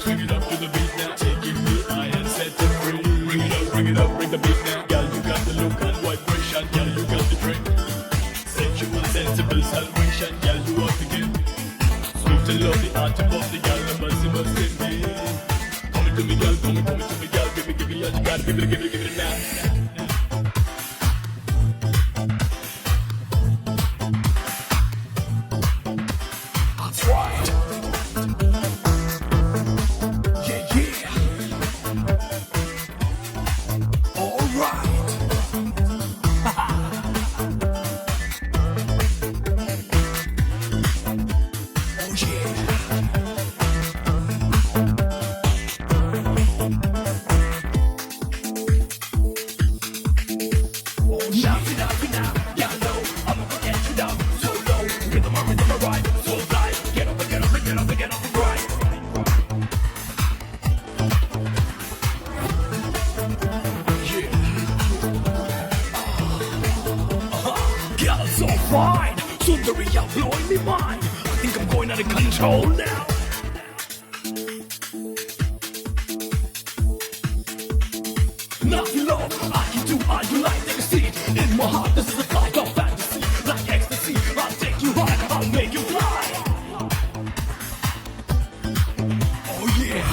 Swing it up to the beat now, taking me high and set it free. Bring it up, bring the beat now. Girl, you got the look and vibration. Girl, you got the drink. Sexual, sensible salvation. Girl, you are the gift. Sweet to love the art of the girl, the mercy must in me. Come to me, girl, come to me, girl. Give me all you got. Give it now. That's right. Yeah, yeah. All right. Oh yeah. So fine, Sundari, you're blowing me mind. I think I'm going out of control now. Nothing low, I can do all you like. Take a seat in my heart. This is a flight of fantasy, like ecstasy. I'll take you high, I'll make you fly. Oh yeah,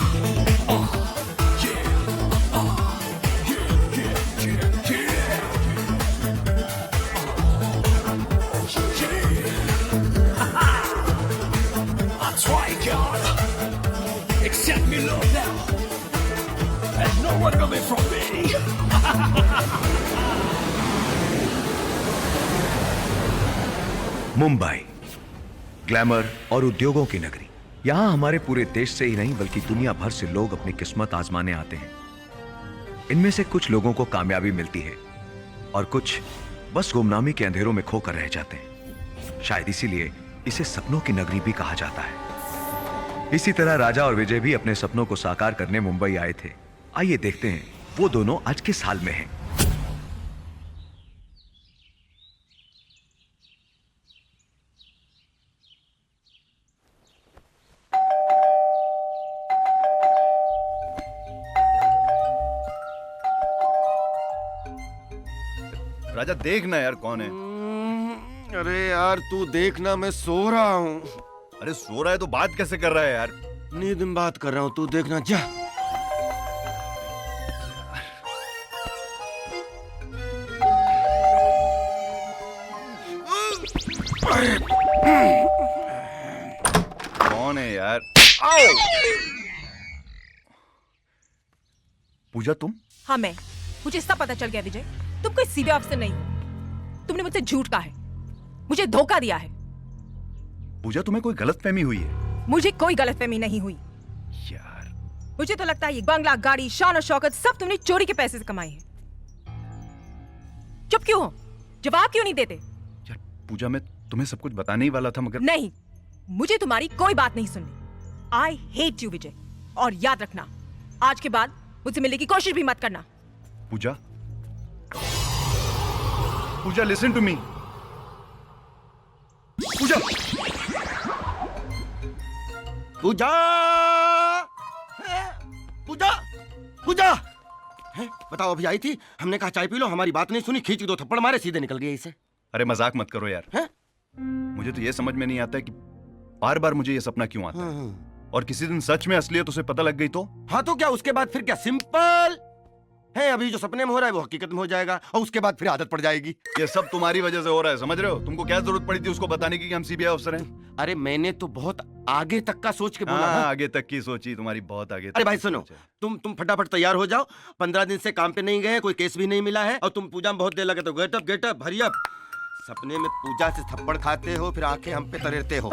yeah, yeah. That's right, God. Accept me, love now. And no one coming from me. Mumbai, glamour और उद्योगों की नगरी। यहाँ हमारे पूरे देश से ही नहीं बल्कि दुनिया भर से लोग अपनी किस्मत आजमाने आते हैं। इनमें से कुछ लोगों को कामयाबी मिलती है और कुछ बस गुमनामी के अंधेरों में खोकर रह जाते हैं। शायद इसीलिए इसे सपनों की नगरी भी कहा जाता है। इसी तरह राजा और विजय भी अपने सपनों को साकार करने मुंबई आए थे। आइए देखते हैं वो दोनों आज किस हाल में हैं। राजा देखना यार कौन है। अरे यार तू देखना, मैं सो रहा हूँ। अरे सो रहा है तो बात कैसे कर रहा है यार। नींद में बात कर रहा हूँ, तू देखना जा। कौन है यार। आओ! पूजा तुम? हाँ मैं। मुझे सब पता चल गया विजय, तुम कोई सीधे अफसर नहीं हो। तुमने मुझसे झूठ कहा है, मुझे धोखा दिया है। पूजा तुम्हें कोई गलतफहमी हुई है? मुझे कोई गलतफहमी नहीं हुई यार। मुझे तो लगता है ये बंगला, गाड़ी, शान और शौकत सब तुमने चोरी के पैसे से कमाए हैं। चुप क्यों हो? जवाब क्यों नहीं देते? यार पूजा मैं तुम्हें सब कुछ बताने ही वाला था मगर नहीं, मुझे तुम्हारी कोई बात नहीं सुननी। आई हेट यू विजय, और याद रखना आज के बाद मुझसे मिलने की कोशिश भी मत करना। पूजा, पूजा लिसन टू मी। पूजा, पूजा, पूजा, पूजा। बताओ, अभी आई थी, हमने कहा चाय पी लो, हमारी बात नहीं सुनी, खींच के 2 थप्पड़ मारे, सीधे निकल गई इसे। अरे मजाक मत करो यार। है? मुझे तो ये समझ में नहीं आता है कि बार बार मुझे ये सपना क्यों आता है। और किसी दिन सच में असलियत उसे पता लग गई तो? हाँ तो क्या, उसके बाद फिर क्या? सिंपल है, अभी जो सपने में हो रहा है वो हकीकत में हो जाएगा, और उसके बाद फिर आदत पड़ जाएगी। ये सब तुम्हारी वजह से हो रहा है, समझ रहे हो? तुमको क्या जरूरत पड़ी थी उसको बताने की कि हम सीबीआई अफसर हैं? अरे मैंने तो बहुत आगे तक का सोच के बोला। हाँ, आगे तक की सोची तुम्हारी, बहुत आगे तक। अरे भाई सुनो, तुम फटाफट तैयार हो जाओ। 15 दिन से काम पे नहीं गए, कोई केस भी नहीं मिला है, और तुम पूजा में बहुत देर लगे तो गेट अप हरी अप। सपने में पूजा से थप्पड़ खाते हो, फिर आंखें हम पे तरेरते हो।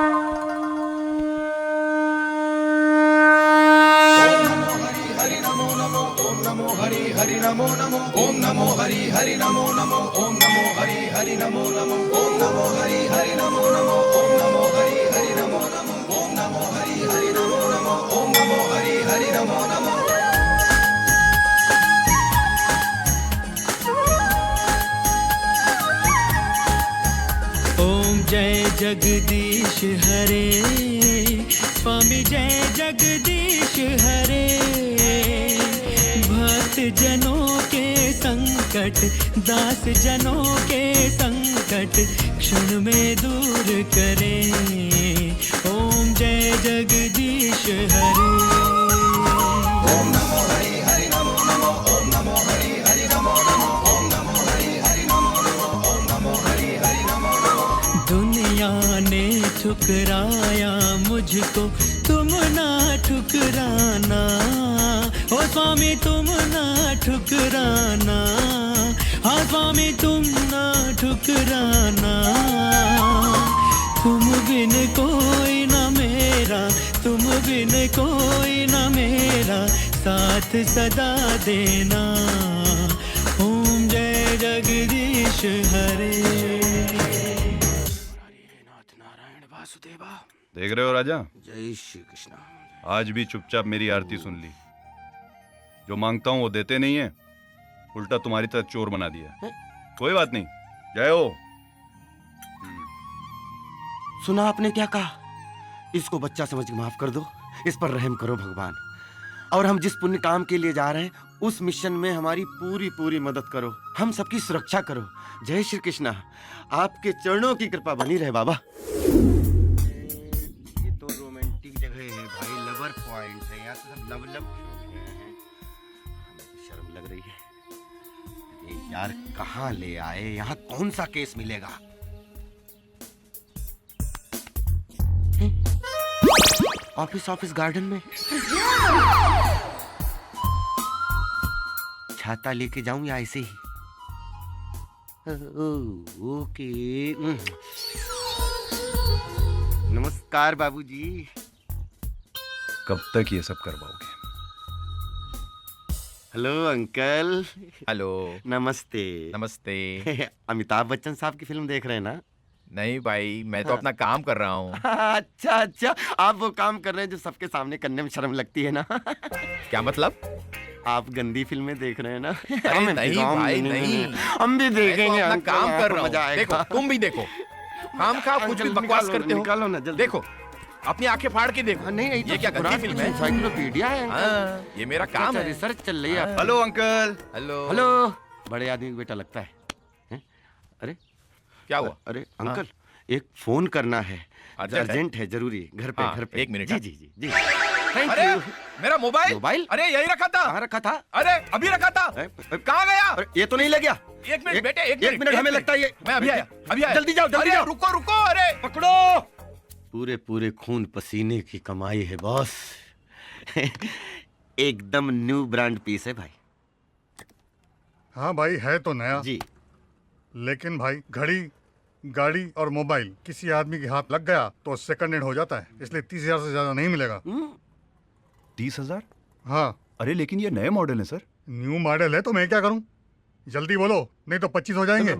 हरि नमो नमो, ओम नमो हरि हरि नमो नमो, ओम नमो हरि हरि नमो नमो, ओम नमो हरि हरि नमो नमो, ओम नमो हरि हरि नमो नमो, ओम नमो हरि हरि नमो नमो, ओम नमो हरि हरि नमो नमो, ओम नमो हरि हरि नमो नमो। ओम जय जगदीश हरे, स्वामी जय जगदीश जगदीश हरे, भक्त जनों के संकट, दास जनों के संकट क्षण में दूर करे। ओम जय जगदीश हरे। ओम नमो हरि हरि नमो नमो ओम नमो हरि हरि नमो नमो ओम नमो हरि हरि नमो नमो ओम नमो हरि हरि नमो नमो। दुनिया ने ठुकराया मुझको, तुम ना ठुकराना। ओ स्वामी तुम ना ठुकराना, हाँ स्वामी तुम ना ठुकराना। तुम बिन कोई ना मेरा, तुम बिन कोई ना मेरा, साथ सदा देना। ओम जय जगदीश हरे। देख रहे हो राजा, जय श्री कृष्ण। आज भी चुपचाप मेरी आरती सुन ली। जो मांगता हूँ वो देते नहीं है, उल्टा तुम्हारी तरह चोर बना दिया। कोई बात नहीं, जय हो। सुना आपने क्या कहा? इसको बच्चा समझ के माफ कर दो, इस पर रहम करो भगवान। और हम जिस पुण्य काम के लिए जा रहे हैं उस मिशन में हमारी पूरी पूरी मदद करो, हम सबकी सुरक्षा करो। जय श्री कृष्णा। आपके चरणों की कृपा बनी रहे बाबा। ये तो रोमांटिक जगह है भाई, लवर पॉइंट है, यहाँ से सब लव लव हैं। हमें तो शर्म लग रही है। अरे यार कहाँ ले आए, यहाँ कौन सा केस मिलेगा? ऑफिस गार्डन में। छाता लेके जाऊं या ऐसे ही? ओके। नमस्कार बाबूजी। कब तक ये सब करवाओगे? Hello uncle. हेलो। नमस्ते। नमस्ते। अमिताभ बच्चन साहब की फिल्म देख रहे हैं ना? नहीं भाई, मैं तो अपना काम कर रहा हूँ। अच्छा, आप वो काम कर रहे हैं जो सबके सामने करने में शर्म लगती है ना? क्या मतलब? आप गंदी फिल्में देख रहे हैं ना? अरे नहीं भाई, नहीं। हम भी देखेंगे। मैं तो अपना अंकल, काम कर आपको मजा रहा हूँ। आएगा। देखो, तुम भी देखो। काम खा कुछ भी बकवास करते हो। निकालो ना जल्दी। देखो, अपनी आंखें फाड़ के देखो। नहीं, ये क्या गंदी फिल्म है? एनसाइक्लोपीडिया है। हाँ, ये मेरा काम है। रिसर्च चल रही है। Hello uncle. हेलो। हेलो। बड़े आदमी का बेटा लगता है। अरे क्या हुआ? अरे अंकल, एक फोन करना है, अर्जेंट अर्जेंट है, जरूरी। घर पे, हाँ, घर पे। 1 मिनट। जी जी जी जी। थैंक अरे यू। मेरा मोबाइल। मोबाइल? अरे यही रखा था। कहाँ रखा था? अरे अभी रखा था। कहाँ गया? अरे ये तो नहीं ले गया। 1 मिनट बेटे, 1 एक मिनट हमें लगता है ये। मैं अभी आया, अभी आया। जल्दी जाओ, जल्दी अरे जाओ। रुको रुको, अरे पकड़ो। पूरे पूरे खून पसीने की कमाई है बॉस। एकदम न्यू ब्रांड पीस है भाई। हाँ भाई, है तो नया जी। लेकिन भाई घड़ी, गाड़ी और मोबाइल किसी आदमी के हाथ लग गया तो सेकंड हैंड हो जाता है, इसलिए 30,000 से ज्यादा नहीं मिलेगा। 30,000? हाँ, अरे लेकिन ये नए मॉडल है सर। न्यू मॉडल है तो मैं क्या करूं? जल्दी बोलो, नहीं तो 25 हो जाएंगे।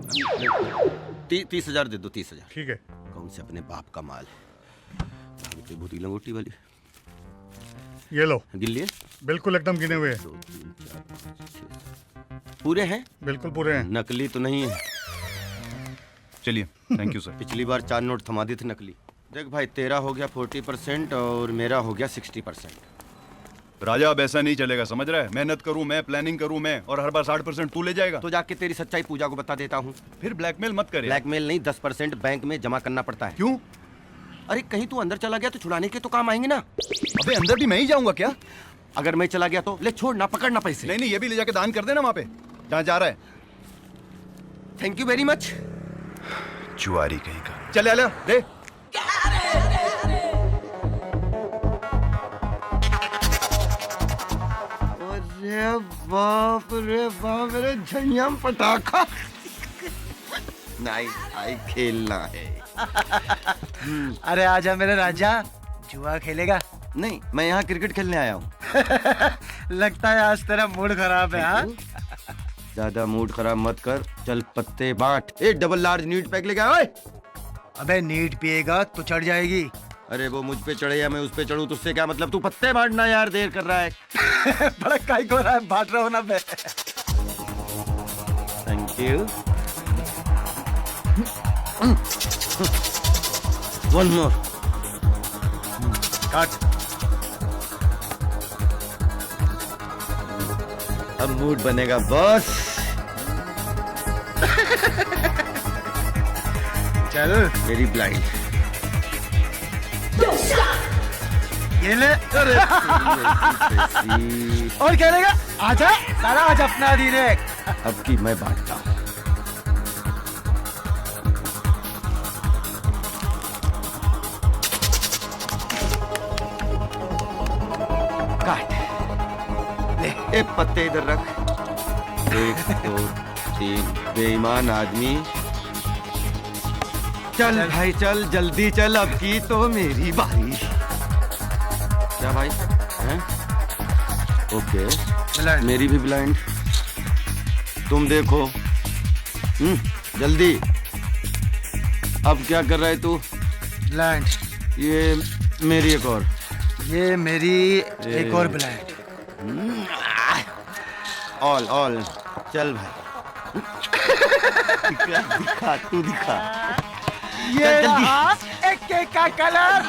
30,000 दे दो, 30,000। ठीक है। कौन से अपने बाप का माल है? भूती लंगोटी वाली। ये लो। गिल्ली है? बिल्कुल एकदम गिने हुए हैं। 2 3 4 5 6 पूरे हैं? बिल्कुल पूरे हैं। नकली तो नहीं है? चलिए, थैंक यू सर। पिछली बार 4 नोट थमा दिए थे नकली। देख भाई, तेरा हो गया 40% और मेरा हो गया 60%। राजा अब ऐसा नहीं चलेगा, समझ रहा है? मेहनत करूं मैं, प्लानिंग करूं मैं, और हर बार 60% तू ले जाएगा। तो जाके तेरी सच्चाई पूजा को बता देता हूँ। फिर ब्लैकमेल मत करे। ब्लैकमेल नहीं, 10% बैंक में जमा करना पड़ता है। क्यों? अरे कहीं तू अंदर चला गया तो छुड़ाने के तो काम आएंगे ना। अबे अंदर भी मैं ही जाऊंगा क्या? अगर मैं चला गया तो ले, छोड़ ना, पकड़ना पैसे। नहीं नहीं, ये भी ले जाके दान कर देना वहां पे जहाँ जा रहा है। Thank you very much. जुआरी कहीं का। चले आले दे। अरे बाप रे बाप, मेरे झंझम पटाखा। नहीं भाई, खेलना है। अरे आजा मेरे राजा, जुआ खेलेगा? नहीं, मैं यहाँ क्रिकेट खेलने आया हूँ। लगता है आज तेरा मूड खराब है। हाँ, ज्यादा मूड खराब मत कर, चल पत्ते बांट। एक डबल लार्ज नीट पैक लेके आए। अबे नीट पिएगा तो चढ़ जाएगी। अरे वो मुझ पे चढ़े या मैं उस पे चढ़ूं तो उससे क्या मतलब? तू पत्ते बांटना यार, देर कर रहा है। बड़ा काई को रहा है, बांट रहा हूँ ना मैं। Thank you. One more. काट। अब मूड बनेगा बॉस। चल मेरी ब्लाइंड। ये ले। अरे और क्या लेगा? आजा सारा आज अपना दिन है। अब की मैं बांटता हूँ। काट ले। ए पत्ते इधर रख। 1 2 3 बेईमान आदमी। चल भाई चल, जल्दी चल, अब की तो मेरी बारी। क्या भाई हैं? ओके मेरी भी ब्लाइंड। तुम देखो। जल्दी। अब क्या कर रहा है तू? ब्लाइंड। ये मेरी एक और। ये मेरी एक और ब्लाइंड। ऑल चल भाई। दिखा तू दिखा। ये रहा एक का कलर।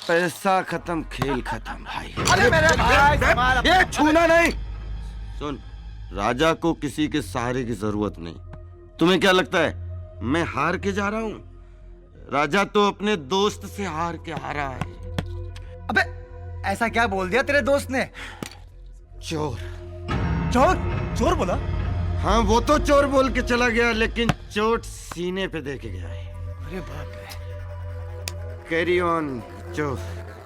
पैसा खत्म, खेल खत्म भाई। अरे मेरे भाई ये छूना नहीं। सुन, राजा को किसी के सहारे की जरूरत नहीं। तुम्हें क्या लगता है मैं हार के जा रहा हूँ? राजा तो अपने दोस्त से हार के आ रहा है। अबे ऐसा क्या बोल दिया तेरे दोस्त ने? चोर। चोर? चोर बोला? हाँ वो तो चोर बोल के चला गया, लेकिन चोट सीने पे दे के गया है। अरे बाप रे। कैरी ऑन चोर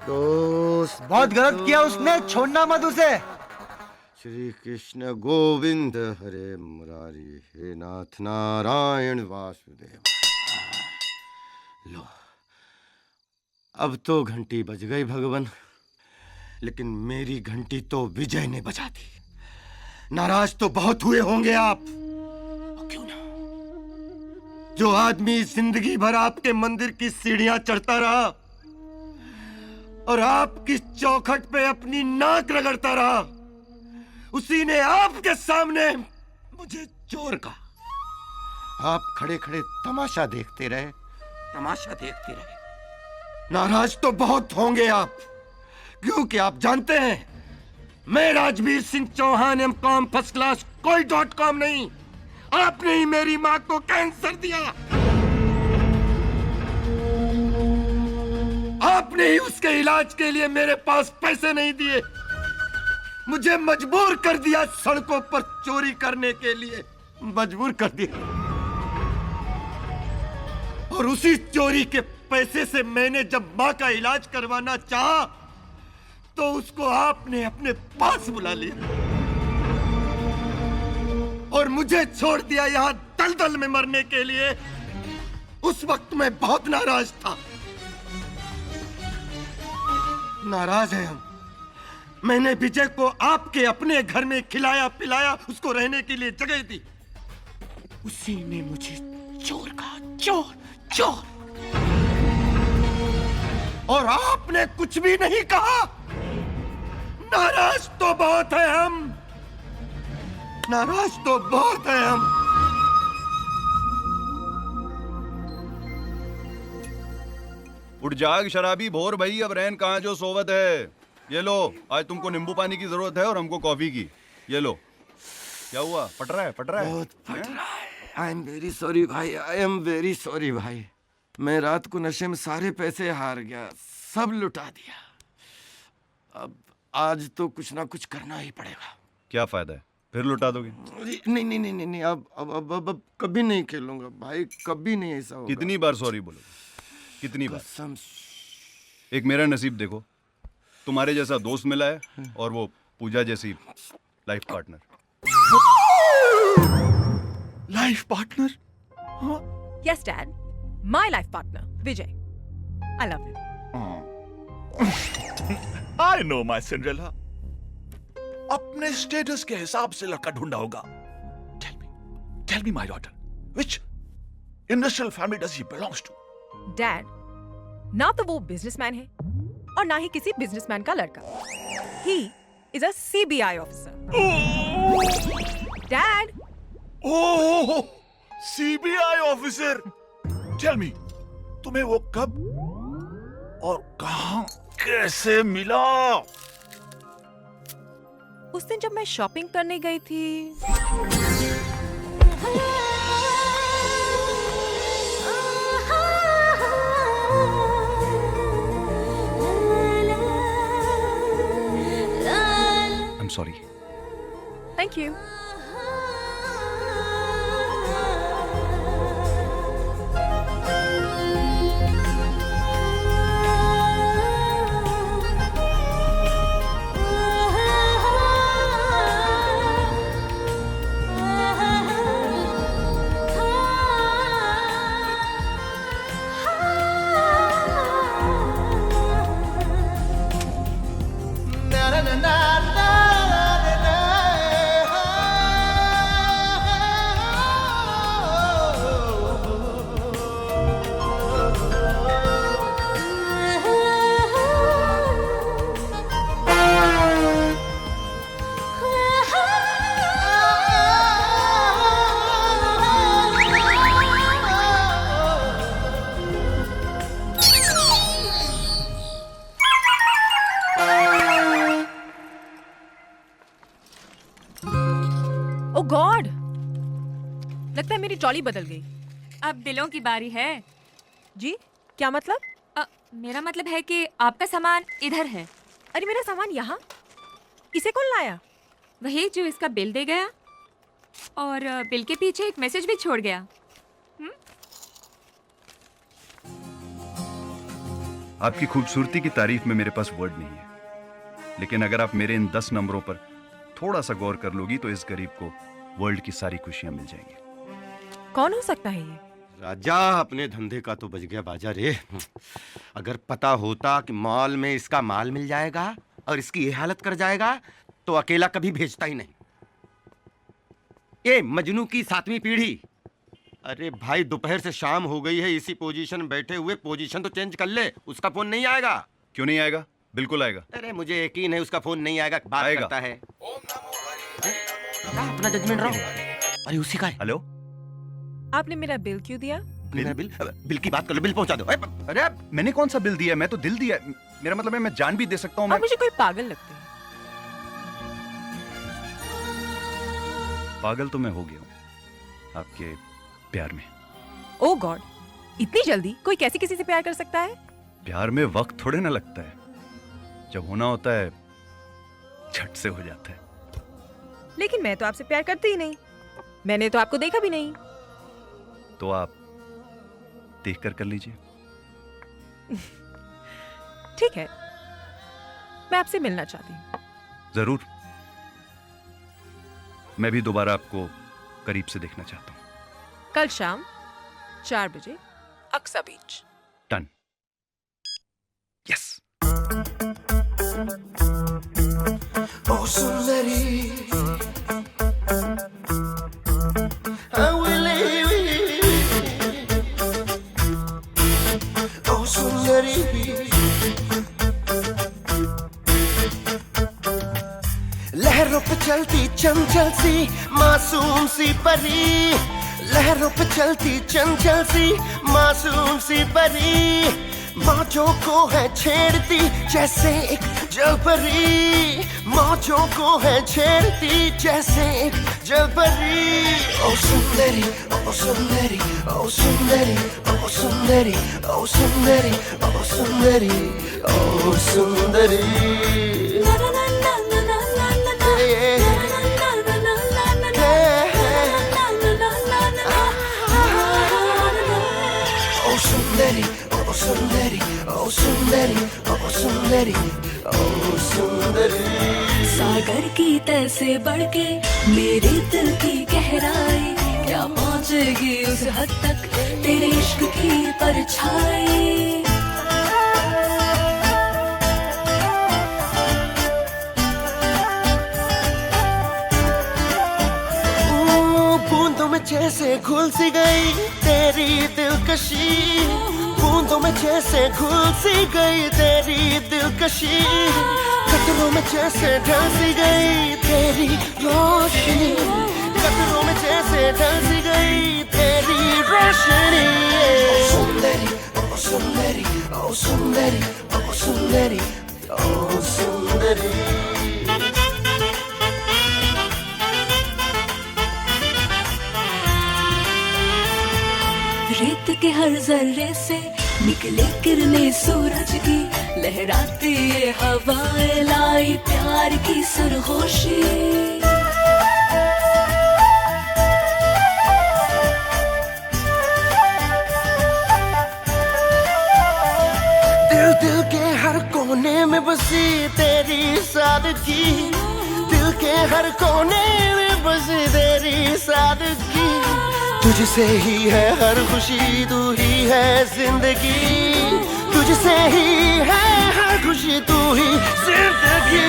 दोस्त। बहुत गलत किया उसने, छोड़ना मत उसे। श्री कृष्ण गोविंद हरे मुरारी, हे नाथ नारायण वासुदेव। लो अब तो घंटी बज गई भगवान, लेकिन मेरी घंटी तो विजय ने बजा दी। नाराज तो बहुत हुए होंगे आप, क्यों ना? जो आदमी जिंदगी भर आपके मंदिर की सीढ़ियां चढ़ता रहा और आपकी चौखट पे अपनी नाक रगड़ता रहा, उसी ने आपके सामने मुझे चोर कहा। आप खड़े खड़े तमाशा देखते रहे, तमाशा देखते रहे। नाराज तो बहुत होंगे आप, क्योंकि आप जानते हैं मैं Rajveer Singh Chauhan M Com first class कोई .com नहीं। आपने ही मेरी मां को कैंसर दिया, आपने ही उसके इलाज के लिए मेरे पास पैसे नहीं दिए, मुझे मजबूर कर दिया सड़कों पर चोरी करने के लिए, मजबूर कर दिया। और उसी चोरी के पैसे से मैंने जब मां का इलाज करवाना चाहा तो उसको आपने अपने पास बुला लिया और मुझे छोड़ दिया यहां दलदल में मरने के लिए। उस वक्त मैं बहुत नाराज था। नाराज है हम। मैंने विजय को आपके अपने घर में खिलाया पिलाया, उसको रहने के लिए जगह दी, उसी ने मुझे चोर कहा, चोर चोर। और आपने कुछ भी नहीं कहा। नाराज तो बहुत है हम, नाराज तो बहुत है हम। उठ जाग शराबी भोर भाई, अब रैन कहाँ जो सोवत है। ये लो, आज तुमको नींबू पानी की जरूरत है और हमको कॉफी की। ये लो। क्या हुआ? पट रहा है, पट रहा है? बहुत पट रहा है। आई एम वेरी सॉरी भाई, आई एम वेरी सॉरी भाई। मैं रात को नशे में सारे पैसे हार गया, सब लुटा दिया। अब आज तो कुछ ना कुछ करना ही पड़ेगा। क्या फायदा है, फिर लुटा दोगे? नहीं नहीं नहीं नहीं, अब कभी नहीं खेलूंगा भाई, कभी नहीं ऐसा होगा। कितनी बार सॉरी बोलोगे? कितनी बार? कसम। एक मेरा नसीब देखो, तुम्हारे जैसा दोस्त मिला है और वो पूजा जैसी life partner. Life partner? Yes, Dad. My life partner, Vijay. I love you. I know my Cinderella. अपने स्टेटस के हिसाब से लड़का ढूंढा होगा। Tell me, my daughter, which industrial family does he belongs to? Dad, ना तो वो बिजनेसमैन है और ना ही किसी बिजनेसमैन का लड़का। He is a CBI officer. Dad. Oh, CBI officer. Tell me, तुम्हें वो कब, किस वक्त, कहां, किस हालत में मिला? Dad. CBI officer. Tell me, तुम्हें वो कब, किस हालत में मिला? CBI officer. Tell me, तुम्हें वो कब, किस हालत में मिला? CBI officer. Tell me, तुम्हें वो कब, किस हालत में मिला? और कहां कैसे मिला? उस दिन जब मैं शॉपिंग करने गई थी। I'm sorry. Thank you. Oh God! लगता है मेरी ट्रॉली बदल गई। अब दिलों की बारी है। जी क्या मतलब? मेरा मतलब है कि आपका सामान इधर है। अरे मेरा सामान यहाँ? इसे कौन लाया? वही जो इसका बिल दे गया और बिल के पीछे एक मैसेज भी छोड़ गया। आपकी खूबसूरती की तारीफ में मेरे पास वर्ड नहीं है, लेकिन अगर आप मेरे इन 10 नंबरों पर थोड़ा सा गौर कर लोगी तो इस गरीब को वर्ल्ड की सारी खुशियां मिल जाएंगी। कौन हो सकता है ये? राजा, अपने धंधे का तो बच गया बाजा रे। अगर पता होता कि मॉल में इसका माल मिल जाएगा और इसकी ये हालत कर जाएगा तो अकेला कभी भेजता ही नहीं। ये मजनू की 7वीं पीढ़ी। अरे भाई, दोपहर से शाम हो गई है, इसी पोजीशन बैठे हुए, पोजीशन तो चेंज कर ले। उसका फोन नहीं आएगा? क्यों नहीं आएगा? बिल्कुल आएगा। अरे मुझे यकीन है उसका फोन नहीं आएगा। बात आएगा। करता है। अपना जजमेंट रहो। अरे उसी का है। हेलो, आपने मेरा बिल क्यों दिया? बिल की बात कर लो, बिल पहुंचा दो। अरे मैंने कौन सा बिल दिया? मैं तो दिल दिया। मेरा मतलब है मैं जान भी दे सकता हूँ। आप मुझे कोई पागल लगते हैं। पागल तो मैं हो गया हूँ आपके प्यार में। ओह गॉड, इतनी जल्दी कोई कैसे किसी से प्यार कर सकता है? प्यार में वक्त थोड़े ना लगता है, जब होना होता है झट से हो जाता है। लेकिन मैं तो आपसे प्यार करती ही नहीं। मैंने तो आपको देखा भी नहीं। तो आप देखकर कर लीजिए। ठीक है, मैं आपसे मिलना चाहती हूँ। जरूर। मैं भी दोबारा आपको करीब से देखना चाहता हूँ। कल शाम 4 बजे अक्सा बीच। डन। यस। ओ सुंदरी, ओ सुंदरी, लहरों पे चलती चंचल सी मासूम सी परी, लहरों पे चलती चंचल सी मासूम सी परी, मौजों को है छेड़ती जैसे एक जलपरी, मौजों को है छेड़ती जैसे एक जलपरी। ओ सुंदरी, ओ सुंदरी, ओ सुंदरी, ओ सुंदरी, ओ सुंदरी, ओ सुंदरी, ओ सुंदरी। सुंदरी, ओ सुंदरी, ओ सुंदरी, ओ सुंदरी, ओ सुंदरी। सागर की तह से बढ़ के मेरे दिल की गहराई, क्या पहुंचेगी उस हद तक तेरे इश्क की परछाई। बूंदों में जैसे घुल सी गई तेरी दिलकशी, बूंदों में जैसे घुल सी गई तेरी दिलकशी, कतरों में जैसे ढल सी गई तेरी रोशनी, कतरों में जैसे ढल सी गई तेरी रोशनी। ओ सुंदरी, ओ सुंदरी ओ सुंदरी ओ सुंदरी ओ सुंदरी रेत के हर जर्रे से निकले किरने सूरज की, लहराती ये हवाएं लाई प्यार की सरगोशी। दिल दिल के हर कोने में बसी तेरी सादगी, दिल के हर कोने में बसी तेरी सादगी। तुझसे ही है हर खुशी, तू ही है जिंदगी, तुझसे ही है हर खुशी, तू ही जिंदगी।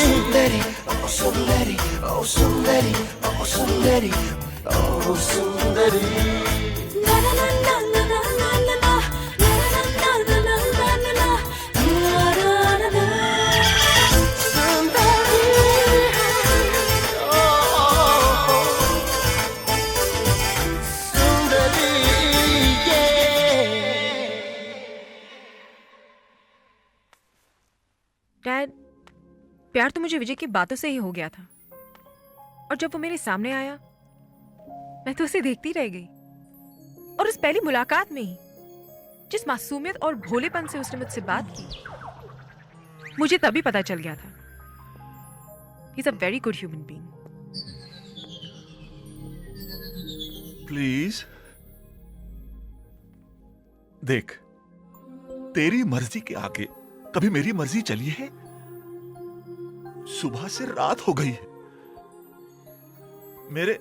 सुंदरी ओ सुंदरी ओ सुंदरी ओ सुंदरी ओ सुंदरी। डैड, प्यार तो मुझे विजय की बातों से ही हो गया था, और जब वो मेरे सामने आया मैं तो उसे देखती रह गई। और उस पहली मुलाकात में ही जिस मासूमियत और भोलेपन से उसने मुझसे बात की, मुझे तभी पता चल गया था he is a very good human being. Please देख, तेरी मर्जी के आगे कभी मेरी मर्जी चली है? सुबह से रात हो गई है, मेरे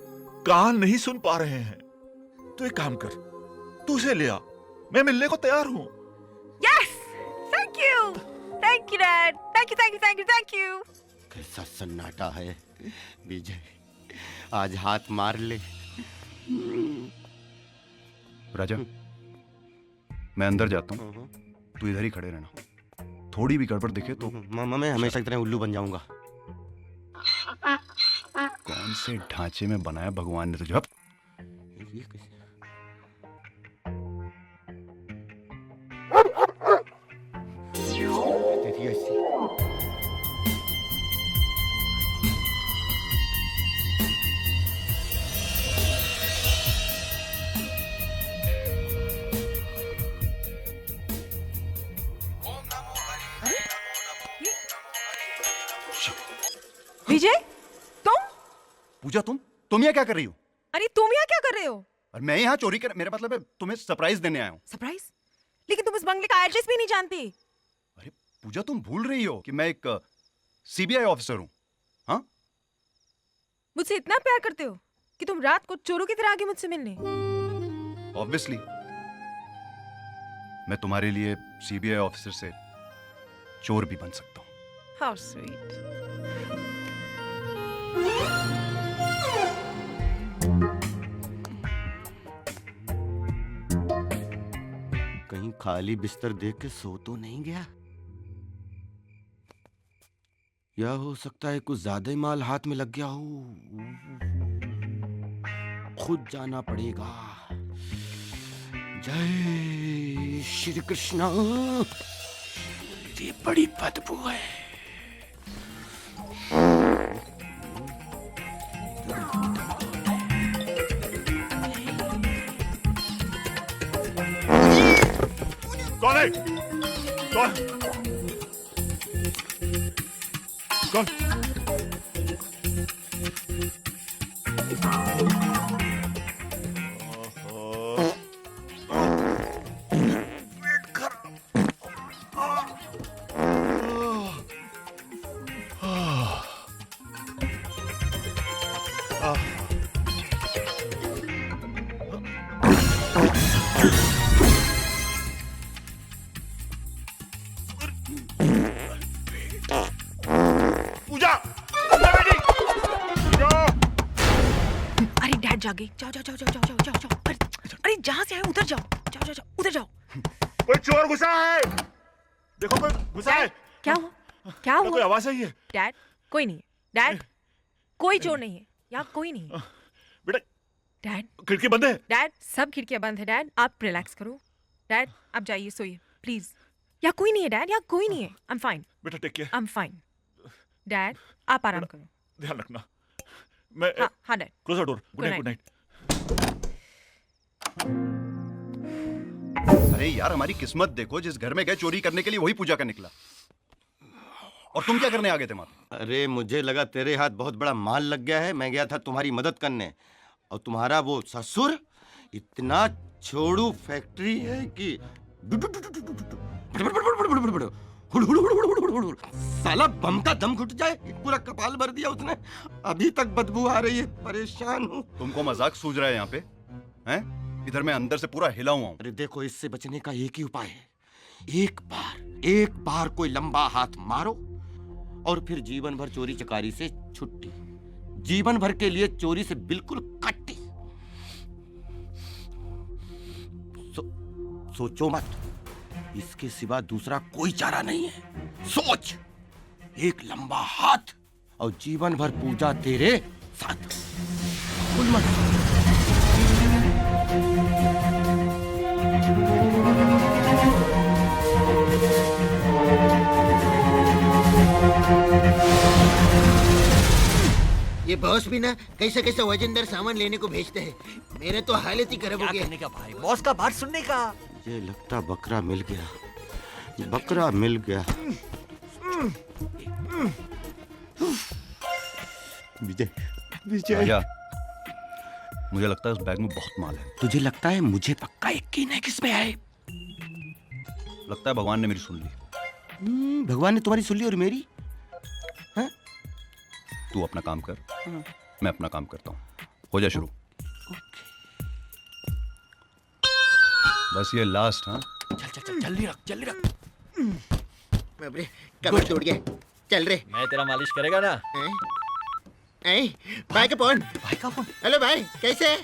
कान नहीं सुन पा रहे हैं। तू एक काम कर, तू उसे ले आ, मैं मिलने को तैयार हूं। Yes, thank you dad, thank you. कैसा सन्नाटा है विजय, आज हाथ मार ले। राजा, मैं अंदर जाता हूँ, तू इधर ही खड़े रहना। थोड़ी भी गड़बड़ दिखे तो मामा मैं हमेशा की तरह उल्लू बन जाऊंगा। कौन से ढांचे में बनाया भगवान ने तुझे? अब विजय, तुम? पूजा, तुम यहाँ क्या कर रही हो? अरे तुम यहाँ क्या कर रहे हो? और मैं यहाँ चोरी कर, मेरा मतलब है तुम्हें सरप्राइज देने आया हूँ। सरप्राइज? लेकिन तुम इस बंगले का एड्रेस भी नहीं जानती। अरे पूजा, तुम भूल रही हो कि मैं एक सीबीआई ऑफिसर हूँ। हाँ, मुझसे इतना प्यार करते हो कि तुम रात को चोरों की तरह आगे मुझसे मिलने? ऑब्वियसली मैं तुम्हारे लिए सीबीआई ऑफिसर से चोर भी बन सकता हूँ। How sweet. कहीं खाली बिस्तर देख के सो तो नहीं गया? या हो सकता है कुछ ज्यादा ही माल हाथ में लग गया हो। खुद जाना पड़ेगा। जय श्री कृष्णा। ये बड़ी बदबू है। कौन है? कौन? कौन? जागे, जाओ जाओ जाओ जाओ जाओ जाओ जाओ जाओ। अरे जहां से आए उधर जाओ, जाओ जाओ जाओ उधर जाओ। कोई चोर घुसा है, देखो कोई घुसा है। क्या हुआ? क्या हुआ? कोई आवाज आई है? डैड, कोई नहीं है। डैड, कोई चोर नहीं है, यहाँ कोई नहीं है। बेटा, डैड, खिड़की बंद है। डैड, सब खिड़कियां बंद है। डैड, आप रिलैक्स करो, डैड आप जाइए सोइए प्लीज। यहाँ कोई नहीं है डैड, यहाँ कोई नहीं है। आई एम फाइन, बेटा take care. I am fine. Dad आप आराम करो। ध्यान रखना। मैं हाँ dad. Close the door. Good night, night. Good night. अरे यार हमारी किस्मत देखो, जिस घर में गए चोरी करने के लिए वही पूजा का निकला। और तुम क्या करने आ गए थे वहां? अरे मुझे लगा तेरे हाथ बहुत बड़ा माल लग गया है, मैं गया था तुम्हारी मदद करने। और तुम्हारा वो ससुर इतना छोड़ू फैक्ट्री है कि साला बम का दम घुट जाए, पूरा कपाल भर दिया उसने। अभी तक बदबू आ रही है, परेशान हूँ। तुमको मजाक सूझ रहा है यहाँ पे? हैं? इधर मैं अंदर से पूरा हिला हुआ हूँ। अरे देखो, इससे बचने का एक ही उपाय है। एक बार कोई लंबा हाथ मारो और फिर जीवन भर चोरी चकारी से छुट्टी, जीवन भर के लिए चोरी से बिल्कुल कट्टी। सोचो मत, इसके सिवा दूसरा कोई चारा नहीं है। सोच, एक लंबा हाथ और जीवन भर पूजा तेरे साथ। भूल मत। ये बॉस भी ना कैसे कैसे वजनदार सामान लेने को भेजते हैं। मेरे तो हालत ही खराब हो गया। का भाई, बॉस का बात सुनने का। ये लगता बकरा मिल गया, बकरा मिल गया। विजय, विजय। राजा, मुझे लगता है उस बैग में बहुत माल है। तुझे लगता है? मुझे पक्का यकीन है किस पे है। लगता है भगवान ने मेरी सुन ली। भगवान ने तुम्हारी सुन ली और मेरी? तू अपना काम कर, मैं अपना काम करता हूँ। हो जा शुरू। बस ये लास्ट। हाँ चल चल चल, जल्दी रख, जल्दी रख। बाप रे, कमर टूट गया। चल रे। मैं तेरा मालिश करेगा ना? भाई का फोन। भाई का फोन। हेलो भाई, कैसे है?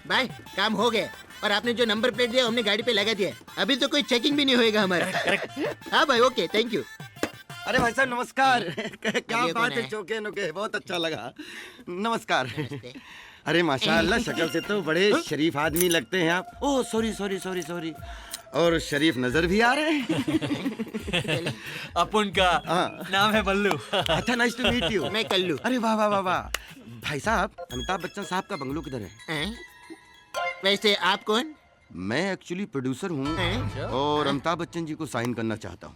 भाई काम हो गया और आपने जो नंबर प्लेट दिया हमने गाड़ी पे लगा दिया। अभी तो कोई चेकिंग भी नहीं होएगा हमारा। हाँ भाई, ओके, थैंक यू। अरे भाई साहब नमस्कार। क्या बात है, चौके नुके, बहुत अच्छा लगा। नमस्कार। अरे माशाल्लाह, शक्ल से तो बड़े शरीफ आदमी लगते हैं आप। Oh sorry sorry sorry sorry. और शरीफ नजर भी आ रहे हैं। अपन का नाम है बल्लू। अच्छा, नाइस टू मीट यू। मैं कल्लू। अरे वाह वाह वाह वाह। भाई साहब, अमिताभ बच्चन साहब का बंगलो किधर है? वैसे आप कौन? मैं एक्चुअली प्रोड्यूसर हूँ और अमिताभ बच्चन जी को साइन करना चाहता हूँ।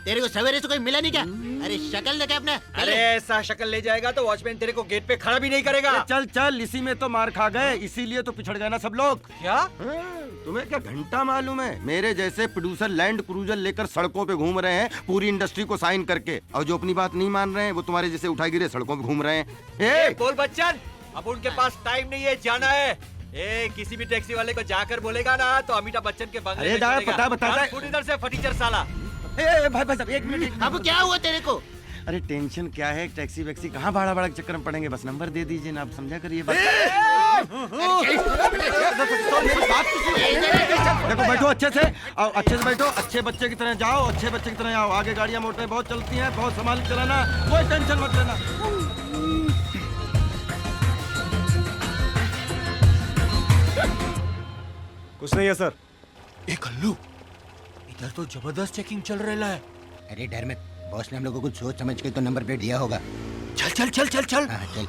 तेरे को सवेरे से कोई मिला नहीं क्या? अरे शक्ल लगा अपना। अरे ऐसा शक्ल ले जाएगा तो वॉचमैन तेरे को गेट पे खड़ा भी नहीं करेगा। चल चल, इसी में तो मार खा गए, इसीलिए तो पिछड़ गए ना सब लोग। क्या? तुम्हें क्या घंटा मालूम है? मेरे जैसे प्रोड्यूसर लैंड क्रूजर लेकर सड़कों पे घूम रहे हैं पूरी इंडस्ट्री को साइन करके, और जो अपनी बात नहीं मान रहे हैं वो तुम्हारे जैसे उठा गिरे सड़कों पे घूम रहे हैं। बोल बच्चन, अब उनके पास टाइम नहीं है, जाना है। किसी भी टैक्सी वाले को जाकर बोलेगा ना तो अमिताभ बच्चन के बंगले में चलेगा। बता इधर से फटीचर साला। भाई साहब एक मिनट। अब क्या हुआ तेरे को? अरे टेंशन क्या है, टैक्सी वैक्सी कहाँ भाड़ा भाड़ा के चक्कर में पड़ेंगे, बस नंबर दे दीजिए ना, आप समझा करिए बात। देखो बैठो अच्छे से, आओ अच्छे से बैठो, अच्छे बच्चे की तरह जाओ, अच्छे बच्चे की तरह आओ। आगे गाड़ियाँ मोटरें बहुत चलती हैं, बहुत संभाल के चलाना, कोई टेंशन मत लेना। कुछ नहीं है सर। कल्लू, इधर तो जबरदस्त चेकिंग चल रहा है। अरे डर मत, बॉस ने हम लोगों को सोच समझ के तो नंबर प्लेट दिया होगा। चल चल चल चल चल। हाँ चल।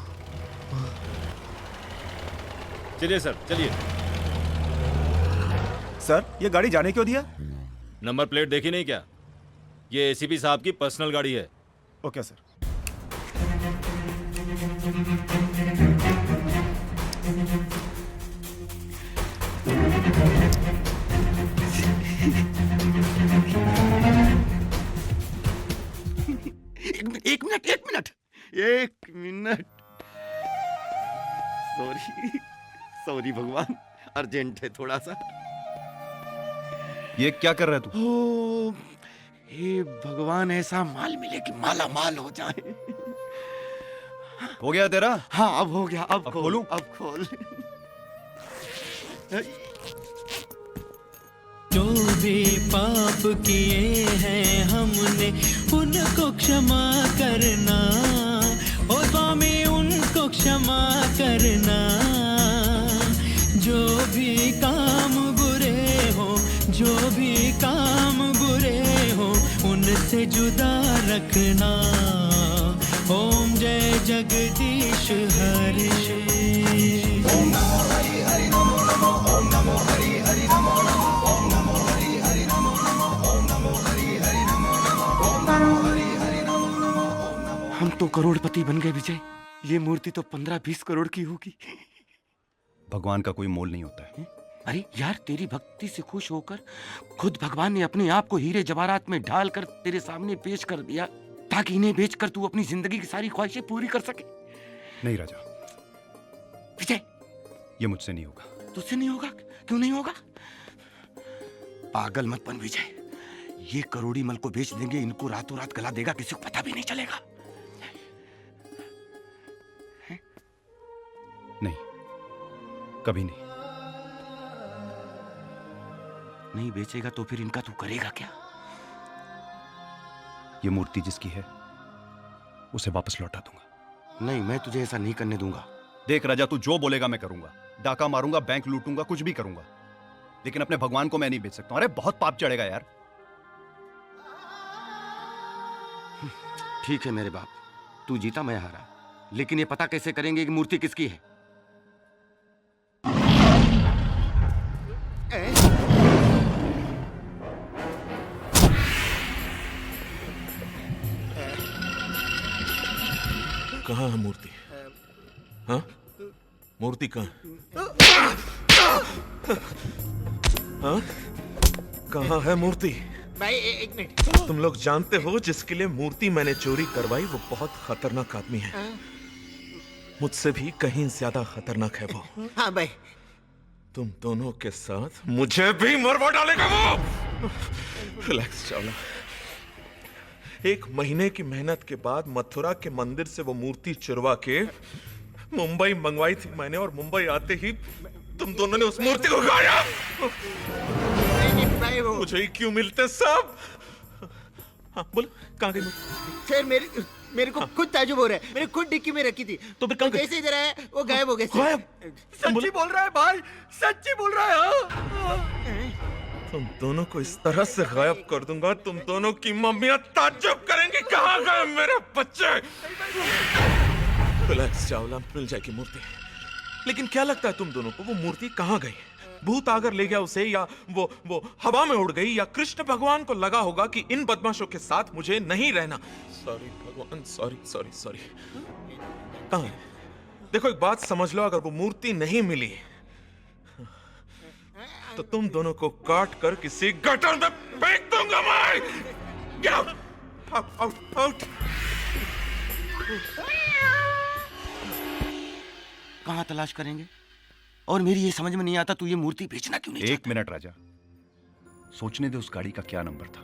चलिए सर, चलिए। सर, ये गाड़ी जाने क्यों दिया? नंबर प्लेट देखी नहीं क्या? ये एसीपी साहब की पर्सनल गाड़ी है। Okay sir. एक मिनट। सॉरी सॉरी भगवान, अर्जेंट है थोड़ा सा। ये क्या कर रहा है तू? ओ, हे भगवान, ऐसा माल मिले कि माला माल हो जाए। हो गया तेरा? हाँ अब हो गया। अब खोलूं? अब खोल। जो भी पाप किए हैं हमने उनको क्षमा करना, ओ स्वामी उनको क्षमा करना। जो भी काम बुरे हो काम बुरे हो उनसे जुदा रखना। ओम जय जगदीश हरे। ओम नमो हरि हरि नमो नमो ओम नमो हरि हरि नमो नमो ओम नमो हरि हरि नमो नमो ओम नमो हरि हरि नमो नमो ओम नमो हरि हरि नमो नमो ओम नमो। हम तो करोड़पति बन गए विजय। ये मूर्ति तो 15-20 करोड़ की होगी। भगवान का कोई मोल नहीं होता है। अरे यार, तेरी भक्ति से खुश होकर खुद भगवान ने अपने आप को हीरे जवाहरात में ढालकर तेरे सामने पेश कर दिया, ताकि इन्हें बेचकर तू अपनी जिंदगी की सारी ख्वाहिशें पूरी कर सके। नहीं राजा, विजय, ये मुझसे नहीं होगा। तुझसे नहीं होगा? क्यों नहीं होगा? पागल मत बन विजय। ये करोड़ी मल को बेच देंगे, इनको रातों रात गला देगा, किसी को पता भी नहीं चलेगा। नहीं, कभी नहीं। नहीं बेचेगा तो फिर इनका तू करेगा क्या? ये मूर्ति जिसकी है उसे वापस लौटा दूंगा। नहीं, मैं तुझे ऐसा नहीं करने दूंगा। देख राजा, तू जो बोलेगा मैं करूंगा। डाका मारूंगा, बैंक लूटूंगा, कुछ भी करूंगा, लेकिन अपने भगवान को मैं नहीं बेच सकता। अरे बहुत पाप चढ़ेगा यार। ठीक है मेरे बाप, तू जीता मैं हारा, लेकिन ये पता कैसे करेंगे कि मूर्ति किसकी है? कहाँ है मूर्ति? हाँ, मूर्ति कहाँ? हाँ, कहाँ है मूर्ति? भाई एक मिनट। तुम लोग जानते हो जिसके लिए मूर्ति मैंने चोरी करवाई वो बहुत खतरनाक आदमी है। मुझसे भी कहीं ज्यादा खतरनाक है वो। हाँ भाई। तुम दोनों के साथ मुझे भी मरवा डालेगा वो। रिलैक्स चावला। 1 महीने की मेहनत के बाद मथुरा के मंदिर से वो मूर्ति चुरवा के मुंबई मंगवाई थी मैंने, और मुंबई आते ही तुम दोनों ने उस मूर्ति को खाया। मुझे ही क्यों मिलते सब? हाँ बोलो, कहाँ गई मूर्ति? सर मेरे को खुद ताजुब हो रहा है। मैंने खुद डिक्की में रखी थी, तो फिर कहाँ गई? जैसे इधर आया वो गायब हो गए। सच्ची बोल रहा है भाई, सच्ची बोल रहा है। तुम दोनों को इस तरह से गायब कर दूंगा, तुम दोनों की मम्मियां ताज्जुब करेंगी, कहाँ गए मेरे बच्चे? रिलैक्स चावला, मिल जाएगी मूर्ति। लेकिन क्या लगता है तुम दोनों को वो मूर्ति कहाँ गई? भूत आकर ले गया उसे, या वो हवा में उड़ गई, या कृष्ण भगवान को लगा होगा कि इन बदमाशों के साथ मुझे नहीं रहना? सॉरी भगवान, सॉरी सॉरी सॉरी। कहाँ है? देखो एक बात समझ लो, अगर वो मूर्ति नहीं मिली तो तुम दोनों को काट कर किसी गटर में फेंक दूंगा मैं। Get out! Out, out, out! कहाँ तलाश करेंगे? और मेरी ये समझ में नहीं आता, तू ये मूर्ति बेचना क्यों नहीं? 1 मिनट राजा, सोचने दे उस गाड़ी का क्या नंबर था।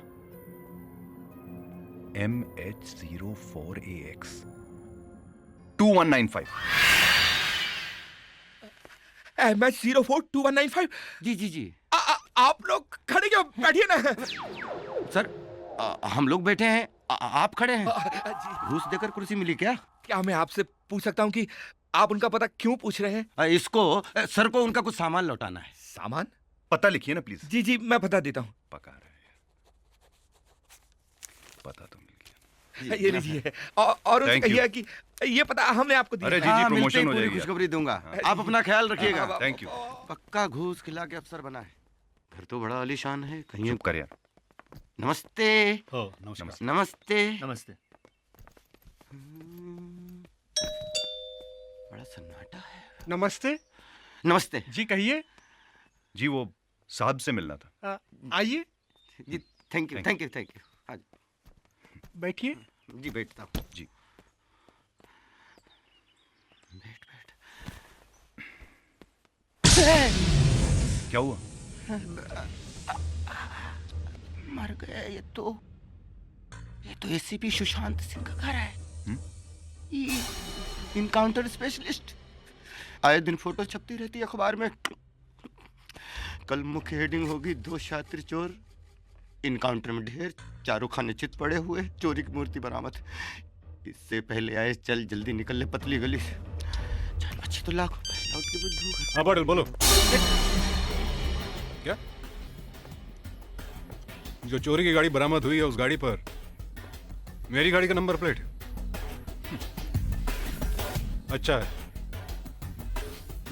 MH04AX 2195। MH042195। जी जी जी। आप लोग खड़े क्यों? बैठिए ना। सर, हम लोग बैठे हैं, आप खड़े हैं। घूस देकर कुर्सी मिली क्या? क्या मैं आपसे पूछ सकता हूँ कि आप उनका पता क्यों पूछ रहे हैं? इसको सर को उनका कुछ सामान लौटाना है। सामान? पता लिखिए ना प्लीज। जी जी, मैं पता देता हूँ। पका रहे हैं, पता तो मिल गया। ये लीजिए, और उनसे कहिए कि ये पता हमने आपको दिया। अरे जी जी, प्रमोशन हो जाएगी। खुशखबरी दूंगा, आप अपना ख्याल रखिएगा। Thank you. पक्का घूस खिला के अफसर बना है। घर तो बड़ा आलीशान है। कहीं चुप कर यार। नमस्ते। नमस्कार। नमस्ते। नमस्ते। बड़ा सन्नाटा है। नमस्ते। नमस्ते जी कहिए। जी वो साहब से मिलना था। आइए। जी thank you, thank you, thank you. हाँ बैठिए। जी बैठता हूँ। जी बैठ बैठ। क्या हुआ? मर गया ये तो एसीपी सुशांत सिंह का घर है। Encounter specialist. आए दिन फोटो छपती रहती है अखबार में। कल मुख्य हेडिंग होगी 2 शातिर चोर, इनकाउंटर में ढेर, चारों खाने चित पड़े हुए, चोरी की मूर्ति बरामद। इससे पहले आए, चल जल्दी निकल ले पतली गली से। जान बच्ची तो लाख लौट के बुद्धू। हाँ बोलो। क्या? जो चोरी की गाड़ी बरामद हुई है उस गाड़ी पर मेरी गाड़ी का नंबर प्लेट है। अच्छा है,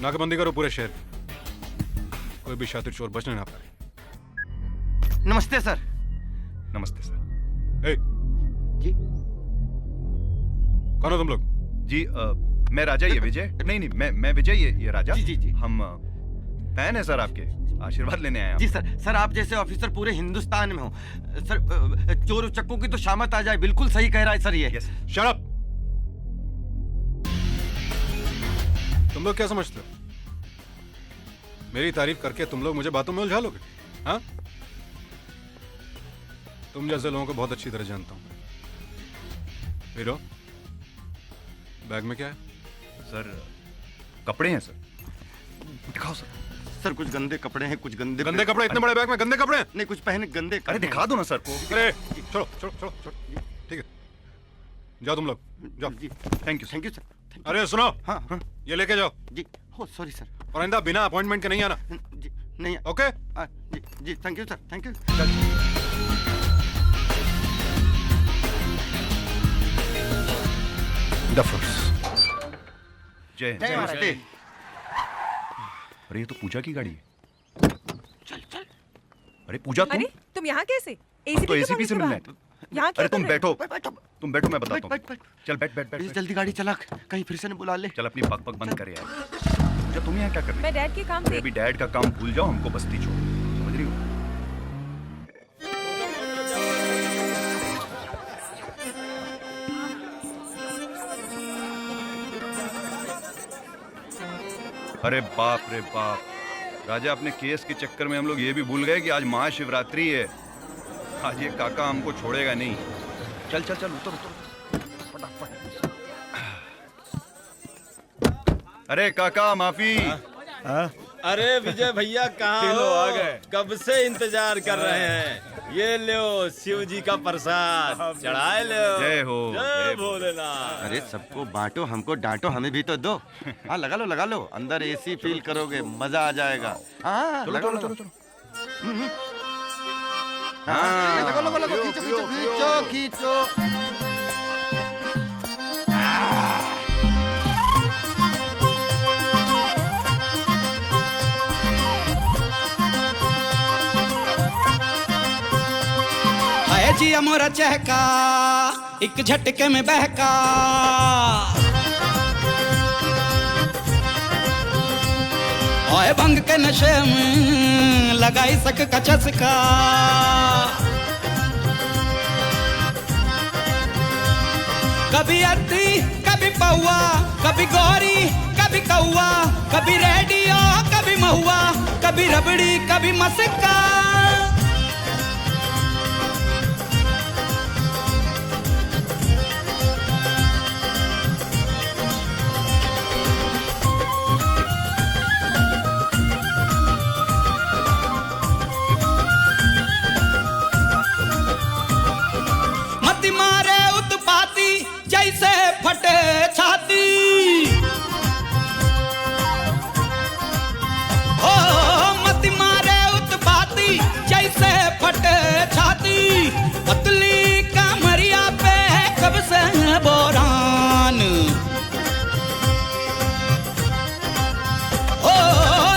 नाकाबंदी करो पूरे शहर में, कोई भी शातिर चोर बचने ना पाए। नमस्ते सर। नमस्ते सर। ए, जी कौन हो तुम लोग? जी मैं राजा, ये विजय। नहीं मैं विजय, ये राजा। जी जी जी। हम फैन है सर आपके, आशीर्वाद लेने आए हैं। जी सर। सर आप जैसे ऑफिसर पूरे हिंदुस्तान में हो सर। चोर उचक्कों की तो शामत आ जाए, बिल्कुल सही कह रहा है सर ये। Shut up. तुम लोग क्या समझते हो? मेरी तारीफ करके तुम लोग मुझे बातों में उलझा लोगे? हाँ, तुम जैसे लोगों को बहुत अच्छी तरह जानता हूं। हीरो, बैग में क्या है? सर कपड़े हैं सर। दिखाओ सर। सर कुछ गंदे कपड़े हैं, कुछ गंदे कपड़े। इतने बड़े बैग में गंदे कपड़े हैं? नहीं, कुछ पहने गंदे। अरे दिखा दो ना सर को। अरे चलो चलो चलो चलो, ठीक है, जाओ तुम लोग जाओ। Thank you sir. अरे सुनो, हाँ, ये लेके जाओ। जी। हो सॉरी सर। और आइंदा बिना अपॉइंटमेंट के नहीं आना। जी नहीं। ओके। जी thank you sir, thank you. जय जय महाराज। अरे ये तो पूजा की गाड़ी है। चल। अरे पूजा तुम? अरे तुम यहाँ कैसे? तो एसीपी से मिलना है। यहाँ क्या अरे तुम कर रहे हो? बैठो, तुम बैठो, मैं बताता हूँ। चल बैठ। जल्दी गाड़ी चला, कहीं फिर से न बुला ले। चल अपनी पक बंद कर यार। पूजा तुम यहाँ क्या कर रही हो? मैं डैड के काम से। अभी डैड का काम भूल जाओ, हमको बस्ती छोड़ो, समझ रही हो? अरे बाप रे बाप, राजा अपने केस के चक्कर में हम लोग ये भी भूल गए कि आज महाशिवरात्रि है। आज ये काका हमको छोड़ेगा नहीं। चल चल चल, उतर फटाफट। अरे काका माफी। अरे विजय भैया कहाँ हो? आ गए। कब से इंतजार कर रहे हैं। ये लो शिव जी का प्रसाद, चढ़ाए लो। जय हो, जय भोलेनाथ। अरे सबको बांटो, हमको डांटो, हमें भी तो दो। हाँ लगा लो। अंदर एसी फील करोगे, मजा आ जाएगा। हाँ चलो। हाँ लगा, खींचो। हाय जी मोरा चहका, एक झटके में बहका। ओए भंग के नशे में लगाई सक का चस्का। कभी अद्दी, कभी पौआ, कभी गौरी, कभी कौआ, कभी रेडियो, कभी महुआ, कभी रबड़ी, कभी मस्का। मत मारे उत्पाती जैसे फटे छाती। ओ मत मारे उत्पाती जैसे फटे छाती। पतली कमरिया पे कब से बोरान। ओ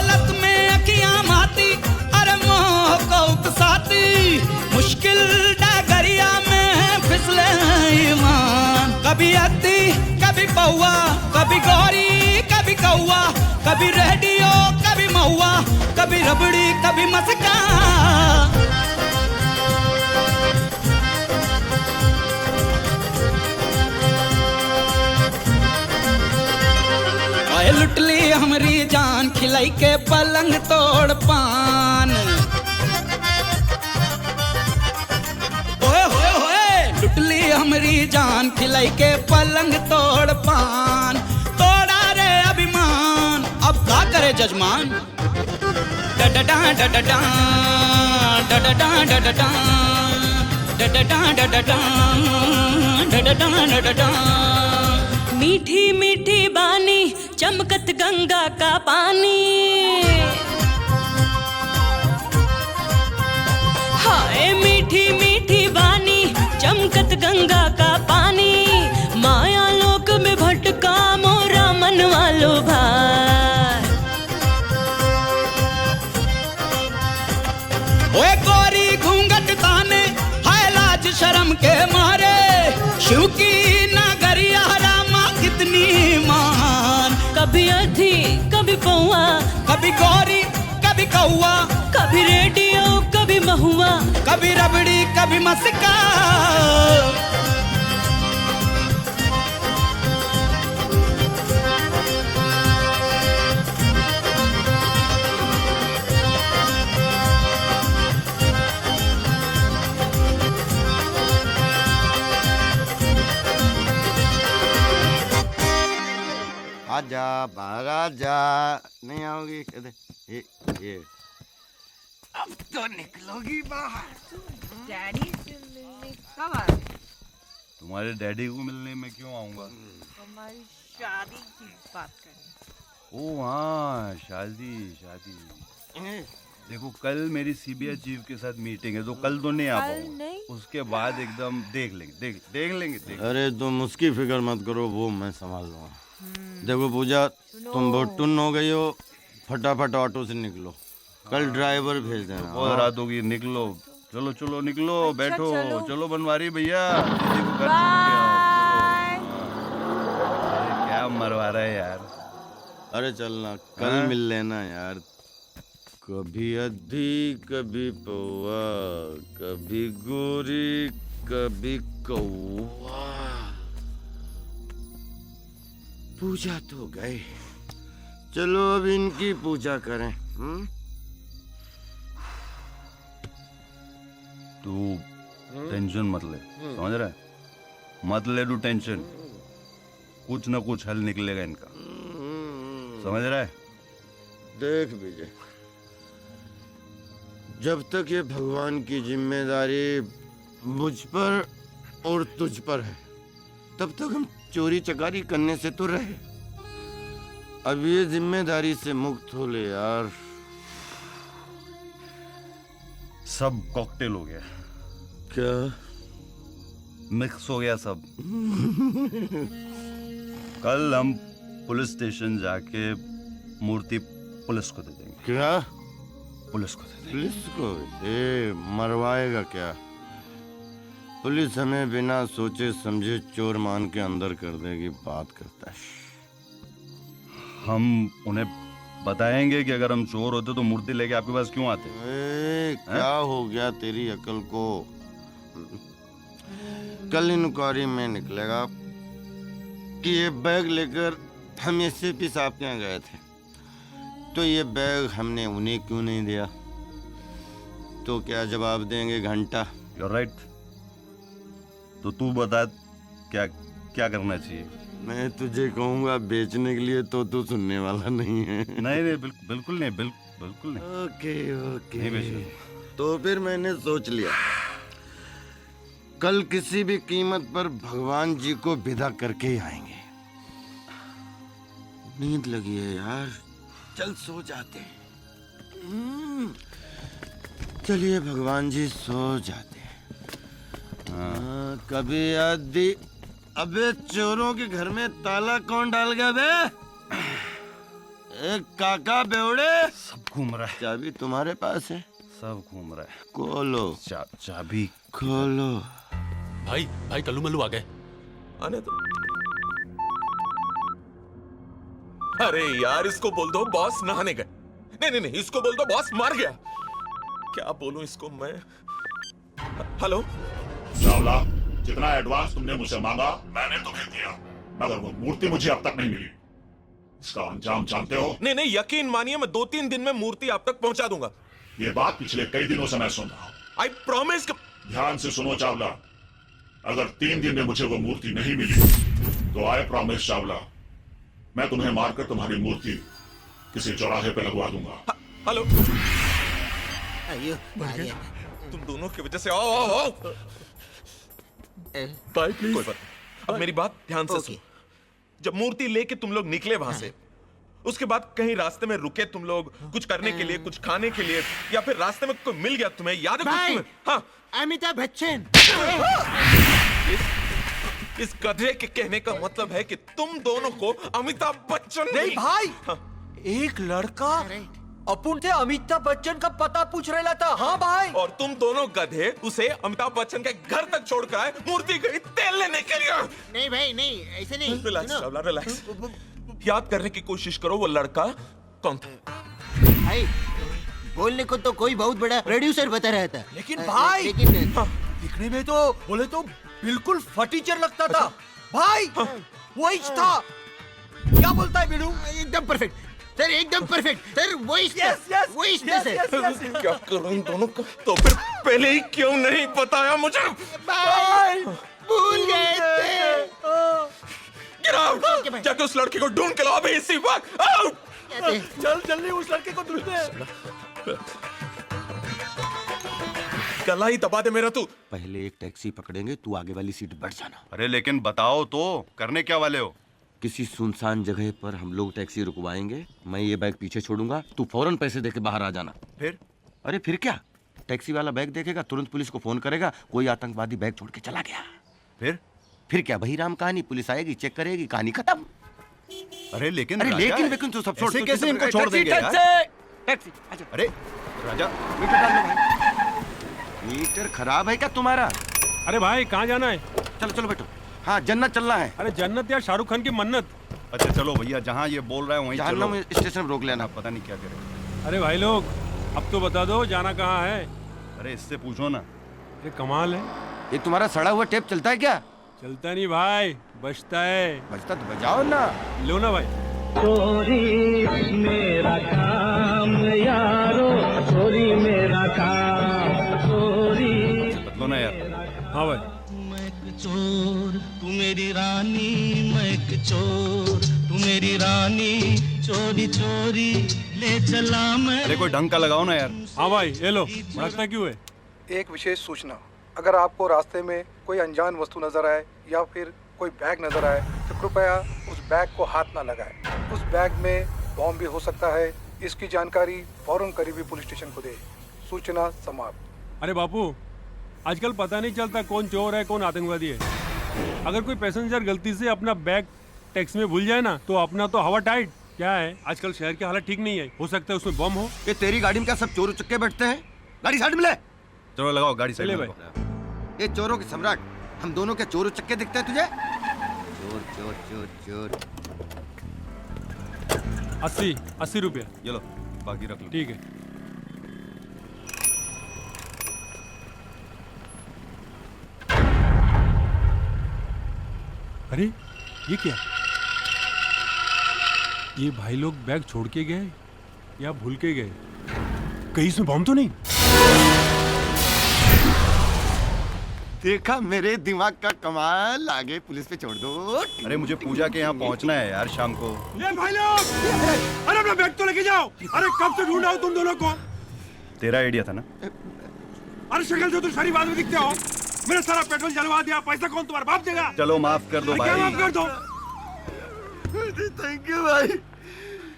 लत में अखियां माती, अरे मोह को उकसाती। मुश्किल डगरिया में फिसले ईमान। कभी अद्दी, कभी पौआ, कभी गौरी, कभी कौआ, कभी रेडियो, कभी महुआ, कभी रबड़ी, कभी मस्का। ओए लुट ली हमारी जान, खिलाई के पलंग तोड़ पान। लुट ली हमारी जान, खिलाई के पलंग तोड़ पान। तोड़ा रे अभिमान, अब क्या करे जजमान। डडडा डडडा डडडा डडडा डडडा डडडा डडडा डडडा। मीठी मीठी बानी, चमकत गंगा का पानी। हाय मीठी शिव की नगरिया रामा कितनी महान। कभी अर्थी कभी पौआ, कभी गौरी कभी कौआ, कभी रेडियो कभी महुआ, कभी रबड़ी कभी मस्का। आजा बाहर आजा, नहीं आओगी? ये अब तो निकलोगी बाहर। डैडी से मिलने कब आए? तुम्हारे डैडी को मिलने में क्यों आऊंगा? हमारी शादी की बात करें। ओ हाँ, शादी शादी। देखो कल मेरी सीबीआई चीफ के साथ मीटिंग है, तो कल तो नहीं आ पाऊंगा। उसके बाद एकदम देख लेंगे, देख लेंगे। अरे तुम उसकी फिक्र मत करो, वो मैं संभाल लूंगा। देखो पूजा, तुम बहुत टुन हो गई हो, फटाफट ऑटो से निकलो, कल ड्राइवर भेज देना। बहुत रात होगी, निकलो। चलो निकलो, बैठो। चलो बनवारी भैया, क्या मरवा रहा है यार। अरे चलना, कल मिल लेना यार। कभी अद्धी कभी पौआ, कभी गोरी कभी कौआ। पूजा तो गए, चलो अब इनकी पूजा करें। तू टेंशन मत ले, समझ रहा है? मत ले तू टेंशन, कुछ न कुछ हल निकलेगा इनका, समझ रहा है? देख विजय, जब तक ये भगवान की जिम्मेदारी मुझ पर और तुझ पर है, तब तक हम चोरी चकारी करने से तो रहे। अब ये जिम्मेदारी से मुक्त हो ले यार। सब कॉकटेल हो गया। क्या? मिक्स हो गया सब। कल हम पुलिस स्टेशन जाके मूर्ति पुलिस को दे देंगे। क्या? पुलिस को दे देंगे। पुलिस को? मरवाएगा क्या? पुलिस हमें बिना सोचे समझे चोर मान के अंदर कर देगी, बात करता है। हम उन्हें बताएंगे कि अगर हम चोर होते तो मूर्ति लेके आपके पास क्यों आते? क्या हो गया तेरी अकल को? कल इंक्वायरी में निकलेगा कि ये बैग लेकर हम एसपी साहब के यहाँ गए थे, तो ये बैग हमने उन्हें क्यों नहीं दिया? तो क्या जवाब देंगे घंटा? You're right. तो तू बता क्या करना चाहिए? मैं तुझे कहूँगा बेचने के लिए, तो तू सुनने वाला नहीं है। नहीं बिल्कुल नहीं, बिल्कुल नहीं। ओके नहीं बेचूंगा। तो फिर मैंने सोच लिया, कल किसी भी कीमत पर भगवान जी को विदा करके ही आएंगे। नींद लगी है यार, चल सो जाते हैं। चलिए भगवान जी सो जाते हैं। कभी आदि। अबे चोरों के घर में ताला कौन डाल गया बे? एक काका बेवड़े। सब घूम रहा है। चाबी तुम्हारे पास है? सब घूम रहा है। खोलो। चाबी खोलो। भाई कल्लू मल्लू आ गए। आने तो। अरे यार, इसको बोल दो बॉस नहाने गए। नहीं, इसको बोल दो बॉस मार गया। क्या बोलूं इसको मैं? हेलो चावला, जितना एडवांस तुमने मुझसे मांगा मैंने तुम्हें दिया, मगर वो मूर्ति मुझे अब तक नहीं मिली। इसका अंजाम जानते हो? नहीं, यकीन मानिए मैं 2-3 दिन में मूर्ति आप तक पहुंचा दूंगा। ये बात पिछले कई दिनों से मैं सुन रहा हूँ। I promise. ध्यान से सुनो चावला, अगर 3 दिन में मुझे वो मूर्ति नहीं मिली तो आई प्रॉमिस चावला, मैं तुम्हें मारकर तुम्हारी मूर्ति किसी चौराहे पे लगवा दूंगा। हेलो, तुम दोनों की वजह से आओ। भाई प्लीज। कोई बात। अब मेरी बात ध्यान से सुनो। जब मूर्ति लेके तुम लोग निकले वहां से, उसके बाद कहीं रास्ते में रुके तुम लोग कुछ करने के लिए, कुछ खाने के लिए, या फिर रास्ते में कोई मिल गया तुम्हें, याद है कुछ तुम्हें? हाँ, अमिताभ बच्चन। इस गधे के कहने का मतलब है कि तुम दोनों को अमिताभ बच्चन नहीं भाई, एक लड़का अपुन थे अमिताभ बच्चन का पता पूछ रहा था। हाँ भाई। और तुम दोनों गधे उसे अमिताभ बच्चन के घर तक छोड़कर आए, मूर्ति गई तेल लेने के लिए। नहीं भाई नहीं, ऐसे नहीं। Relax Chawla, relax. याद करने की कोशिश करो वो लड़का कौन था। भाई बोलने को तो कोई बहुत बड़ा प्रोड्यूसर बता रहा था, लेकिन भाई लेकिन दिखने में तो बोले तो बिल्कुल फटीचर लगता था। भाई वही था। क्या बोलता है बिडू? एकदम परफेक्ट सर, एकदम परफेक्ट सर, वही वही सर। क्या करूं इन दोनों का? तो फिर पहले ही क्यों नहीं बताया मुझे? भाई भूल गए थे। गिराओ, जाके उस लड़के को ढूंढ के लाओ अभी इसी वक्त। आउट। चल जल्दी उस लड़के को ढूंढते। गला ही दबा दे मेरा तू। पहले एक टैक्सी पकड़ेंगे, तू आगे वाली सीट बैठ जाना। अरे लेकिन बताओ तो, करने क्या वाले हो? किसी सुनसान जगह पर हम लोग टैक्सी रुकवाएंगे, मैं ये बैग पीछे छोड़ूंगा, तू फौरन पैसे देके बाहर आ जाना। फिर? अरे फिर क्या, टैक्सी वाला बैग देखेगा, तुरंत पुलिस को फोन करेगा, कोई आतंकवादी बैग छोड़ के चला गया। फिर क्या, वही राम कहानी, पुलिस आएगी, चेक करेगी, कहानी खत्म। अरे लेकिन लेकिन तो सब छोड़, कैसे इनको छोड़ देंगे यार? टैक्सी। अरे राजा, मीटर डाल लो भाई। मीटर खराब है क्या तुम्हारा? अरे भाई कहाँ जाना है? चलो चलो बैठो। हाँ जन्नत चलना है। अरे जन्नत या शाहरुख खान की मन्नत? अच्छा चलो भैया, जहाँ ये बोल रहा है वहीं चलो। स्टेशन में रोक लेना, पता नहीं क्या करें। अरे भाई लोग अब तो बता दो जाना कहाँ है? अरे इससे पूछो ना। अरे कमाल है। ये तुम्हारा सड़ा हुआ टेप चलता है क्या? चलता नहीं भाई, बजता है। बजता तो बजाओ ना। लो ना भाई। चोरी मेरा काम यारो, चोरी मेरा काम, चोरी। बदलो ना यार। हाँ भाई। मैं एक चोर, तू मेरी रानी, मैं एक चोर, तू मेरी रानी, चोरी चोरी ले चला मैं। अरे कोई ढंग का लगाओ ना यार। हाँ भाई ये लो, भड़कता क्यों है? एक विशेष सूचना, अगर आपको रास्ते में कोई अनजान वस्तु नजर आए या फिर कोई बैग नजर आए तो कृपया उस बैग को हाथ ना लगाएं। उस बैग में बॉम्ब भी हो सकता है। इसकी जानकारी फौरन करीबी पुलिस स्टेशन को दें। सूचना समाप्त। अरे बापू, आजकल पता नहीं चलता कौन चोर है कौन आतंकवादी है। अगर कोई पैसेंजर गलती से अपना बैग टैक्सी में भूल जाए ना तो अपना तो हवा टाइट। क्या है, आजकल शहर की हालत ठीक नहीं है, हो सकता है उसमें बम हो। ये तेरी गाड़ी में क्या सब चोर उचक्के बैठते हैं? गाड़ी साइड में ले। चलो लगाओ गाड़ी साइड में। ये चोरों के सम्राट, हम दोनों के चोर उचक्के दिखते हैं तुझे? चोर चोर चोर चोर। 80 रुपया। ये लो, बाकी रख लो। ठीक है। अरे ये क्या? ये भाई लोग बैग छोड़ के गए या भूल के गए? कहीं इसमें बम तो नहीं? देखा मेरे दिमाग का कमाल, आगे पुलिस पे छोड़ दो। अरे मुझे पूजा के यहाँ पहुँचना है यार शाम को। ये भाई लोग, अरे अपना बैग तो लेके जाओ। अरे कब से ढूंढ रहा हूँ तुम दोनों को। तेरा आइडिया था ना? अरे शक्ल जो तुम सारी बात में दिखते हो। मेरा सारा पेट्रोल जलवा दिया, पैसा कौन तुम्हारा बाप देगा? चलो माफ कर दो भाई। क्या माफ कर दो? थैंक यू भाई।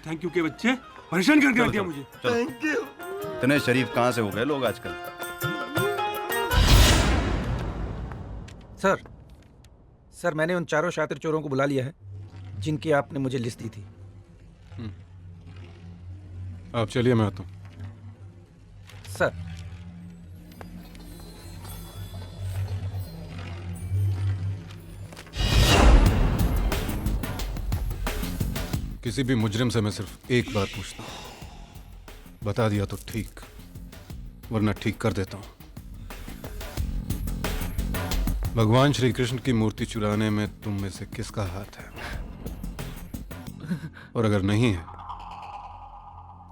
थैंक यू के बच्चे, परेशान करके रख दिया मुझे। Thank you. इतने शरीफ कहाँ से हो गए लोग आजकल? सर मैंने उन चारों शातिर चोरों को बुला लिया है जिनकी आपने मुझे लिस्ट दी थी। आप चलिए, मैं आता हूँ। सर किसी भी मुजरिम से मैं सिर्फ एक बात पूछता हूँ, बता दिया तो ठीक, वरना ठीक कर देता हूँ। भगवान श्री कृष्ण की मूर्ति चुराने में तुम में से किसका हाथ है? और अगर नहीं है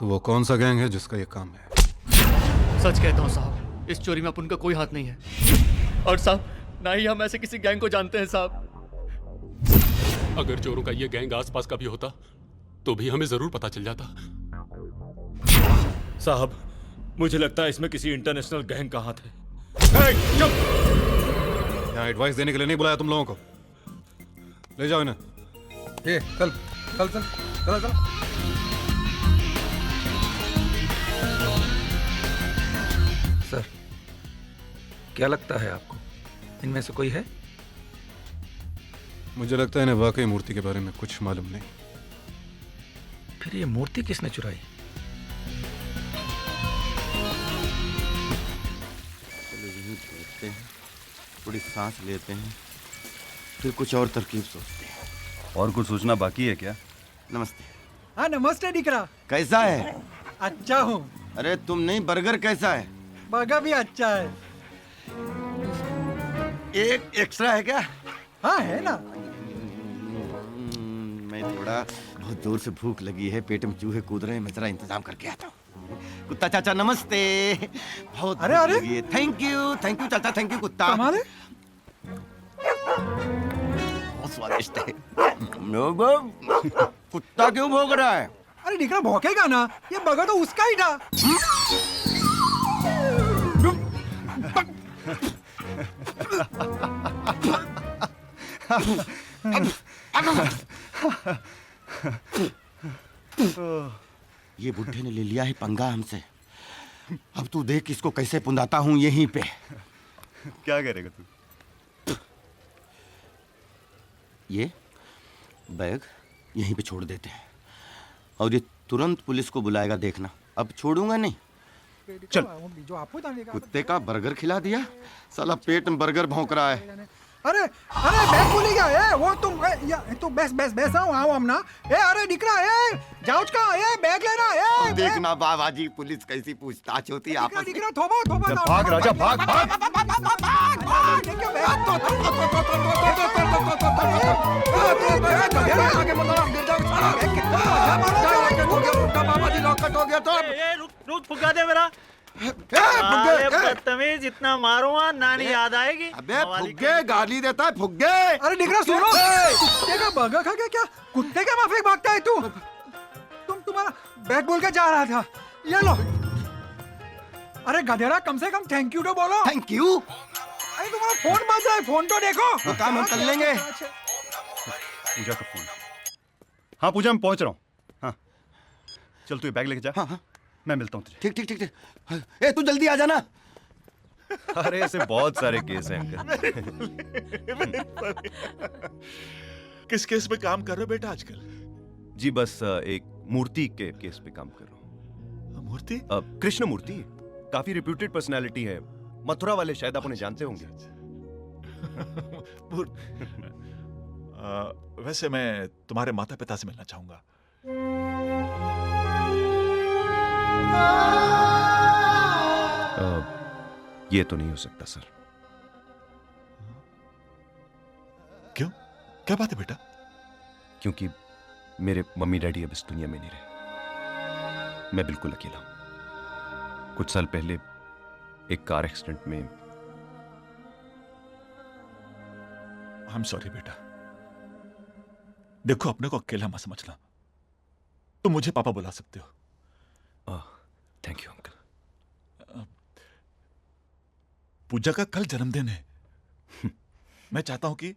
तो वो कौन सा गैंग है जिसका ये काम है? सच कहता हूँ साहब, इस चोरी में अपन का कोई हाथ नहीं है। और साहब, ना ही हम ऐसे किसी गैंग को जानते हैं साहब। अगर चोरों का ये गैंग आसपास का भी होता तो भी हमें जरूर पता चल जाता। साहब, मुझे लगता है इसमें किसी इंटरनेशनल गैंग का हाथ है। यहाँ एडवाइस देने के लिए नहीं बुलाया तुम लोगों को। ले जाओ इन्हें। ये चल चल चल चलो चलो। सर क्या लगता है आपको, इनमें से कोई है? मुझे लगता है इन्हें वाकई मूर्ति के बारे में कुछ मालूम नहीं। फिर ये मूर्ति किसने चुराई? करते हैं, थोड़ी सांस लेते हैं, फिर कुछ और तरकीब सोचते हैं। और कुछ सोचना बाकी है क्या? नमस्ते। हाँ नमस्ते दिकरा। कैसा है? अच्छा हूँ। अरे तुम नहीं, बर्गर कैसा है? बर्गर भी अच्छा है। एक एक्स्ट्रा है क्या? हाँ है ना। मैं थोड़ा बहुत जोर से भूख लगी है, पेट में चूहे कूद रहे हैं, मैं जरा इंतजाम करके आता हूँ। कुत्ता चाचा नमस्ते। बहुत अरे अरे थैंक यू चाचा, थैंक यू कुत्ता। कमाल है। बहुत स्वादिष्ट है। कुत्ता क्यों भौंक रहा है? अरे दिकरा भौंकेगा ना, ये बर्गर तो उसका ही था। ये बुढ़े ने ले लिया है पंगा हमसे। अब तू देख इसको कैसे पुंदाता हूं यहीं पे। क्या करेगा तू? ये बैग यहीं पे छोड़ देते हैं और ये तुरंत पुलिस को बुलाएगा, देखना। अब छोड़ूंगा नहीं। चल। कुत्ते का बर्गर खिला दिया, साला पेट में बर्गर भौंक रहा है। अरे अरे बैग भूल गया है वो। तुम बेस आओ हम ना। अरे दिकरा जाओ का बैग लेना है। देखना बाबा जी पुलिस कैसी पूछताछ होती है आपस में। दिकरा थोबो भाग राजा भाग भाग। रुक फुगा दे मेरा। बदतमीज, इतना मारूंगा नानी याद आएगी। अबे फुग्गे गाली देता है फुग्गे। अरे दिकरा सुनो, कुत्ते का बर्गर खा के क्या कुत्ते के माफिक भागता है तू? तुम्हारा बैग बोल के जा रहा था, ये लो। अरे गधेड़ा, कम से कम थैंक यू तो बोलो। Thank you? अरे तुम्हारा फोन बज रहा है, फोन तो देखो। वो काम हम कर लेंगे। पूजा का फोन। हाँ पूजा, मैं पहुंच रहा हूँ। हाँ चल तू ये बैग लेके जा। हाँ हाँ मैं मिलता हूँ तुझे। ठीक। ए तू जल्दी आ जाना। अरे ऐसे बहुत सारे केस हैं अंकल। किस केस पे काम कर रहे हो बेटा आजकल? जी बस एक मूर्ति के केस पे काम कर रहा हूँ। मूर्ति? कृष्ण मूर्ति, काफी रिप्यूटेड पर्सनालिटी है, मथुरा वाले, शायद आप उन्हें जानते होंगे। वैसे मैं तुम्हारे माता पिता से मिलना चाहूंगा। ये तो नहीं हो सकता सर। क्यों? क्या बात है बेटा? क्योंकमेरे मम्मी डैडी अब इस दुनिया में नहीं रहे। मैं बिल्कुल अकेला हूं। कुछ साल पहले एक कार एक्सीडेंट में। आई एम सॉरी बेटा। देखो अपने को अकेला मत समझना, तुम मुझे पापा बुला सकते हो। Thank you uncle. पूजा का कल जन्मदिन है। मैं चाहता हूं कि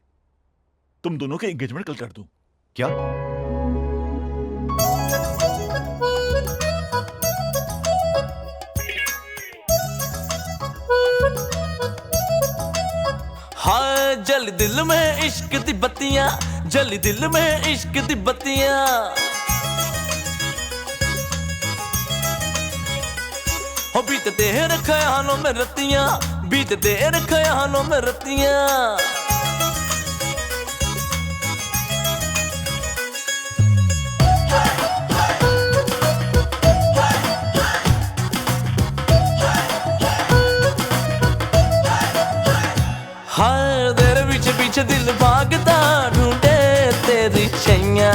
तुम दोनों के एंगेजमेंट कल कर दूं। क्या? हाय जल दिल में इश्क दी बत्तियां, जल दिल में इश्क दी बत्तियां। हो बीत तेरे ख्यालों में रतियां, बीत तेरे ख्यालों में रतियां। हाय तेरे पीछे पीछे दिल भागता ढूंढे तेरी छैया,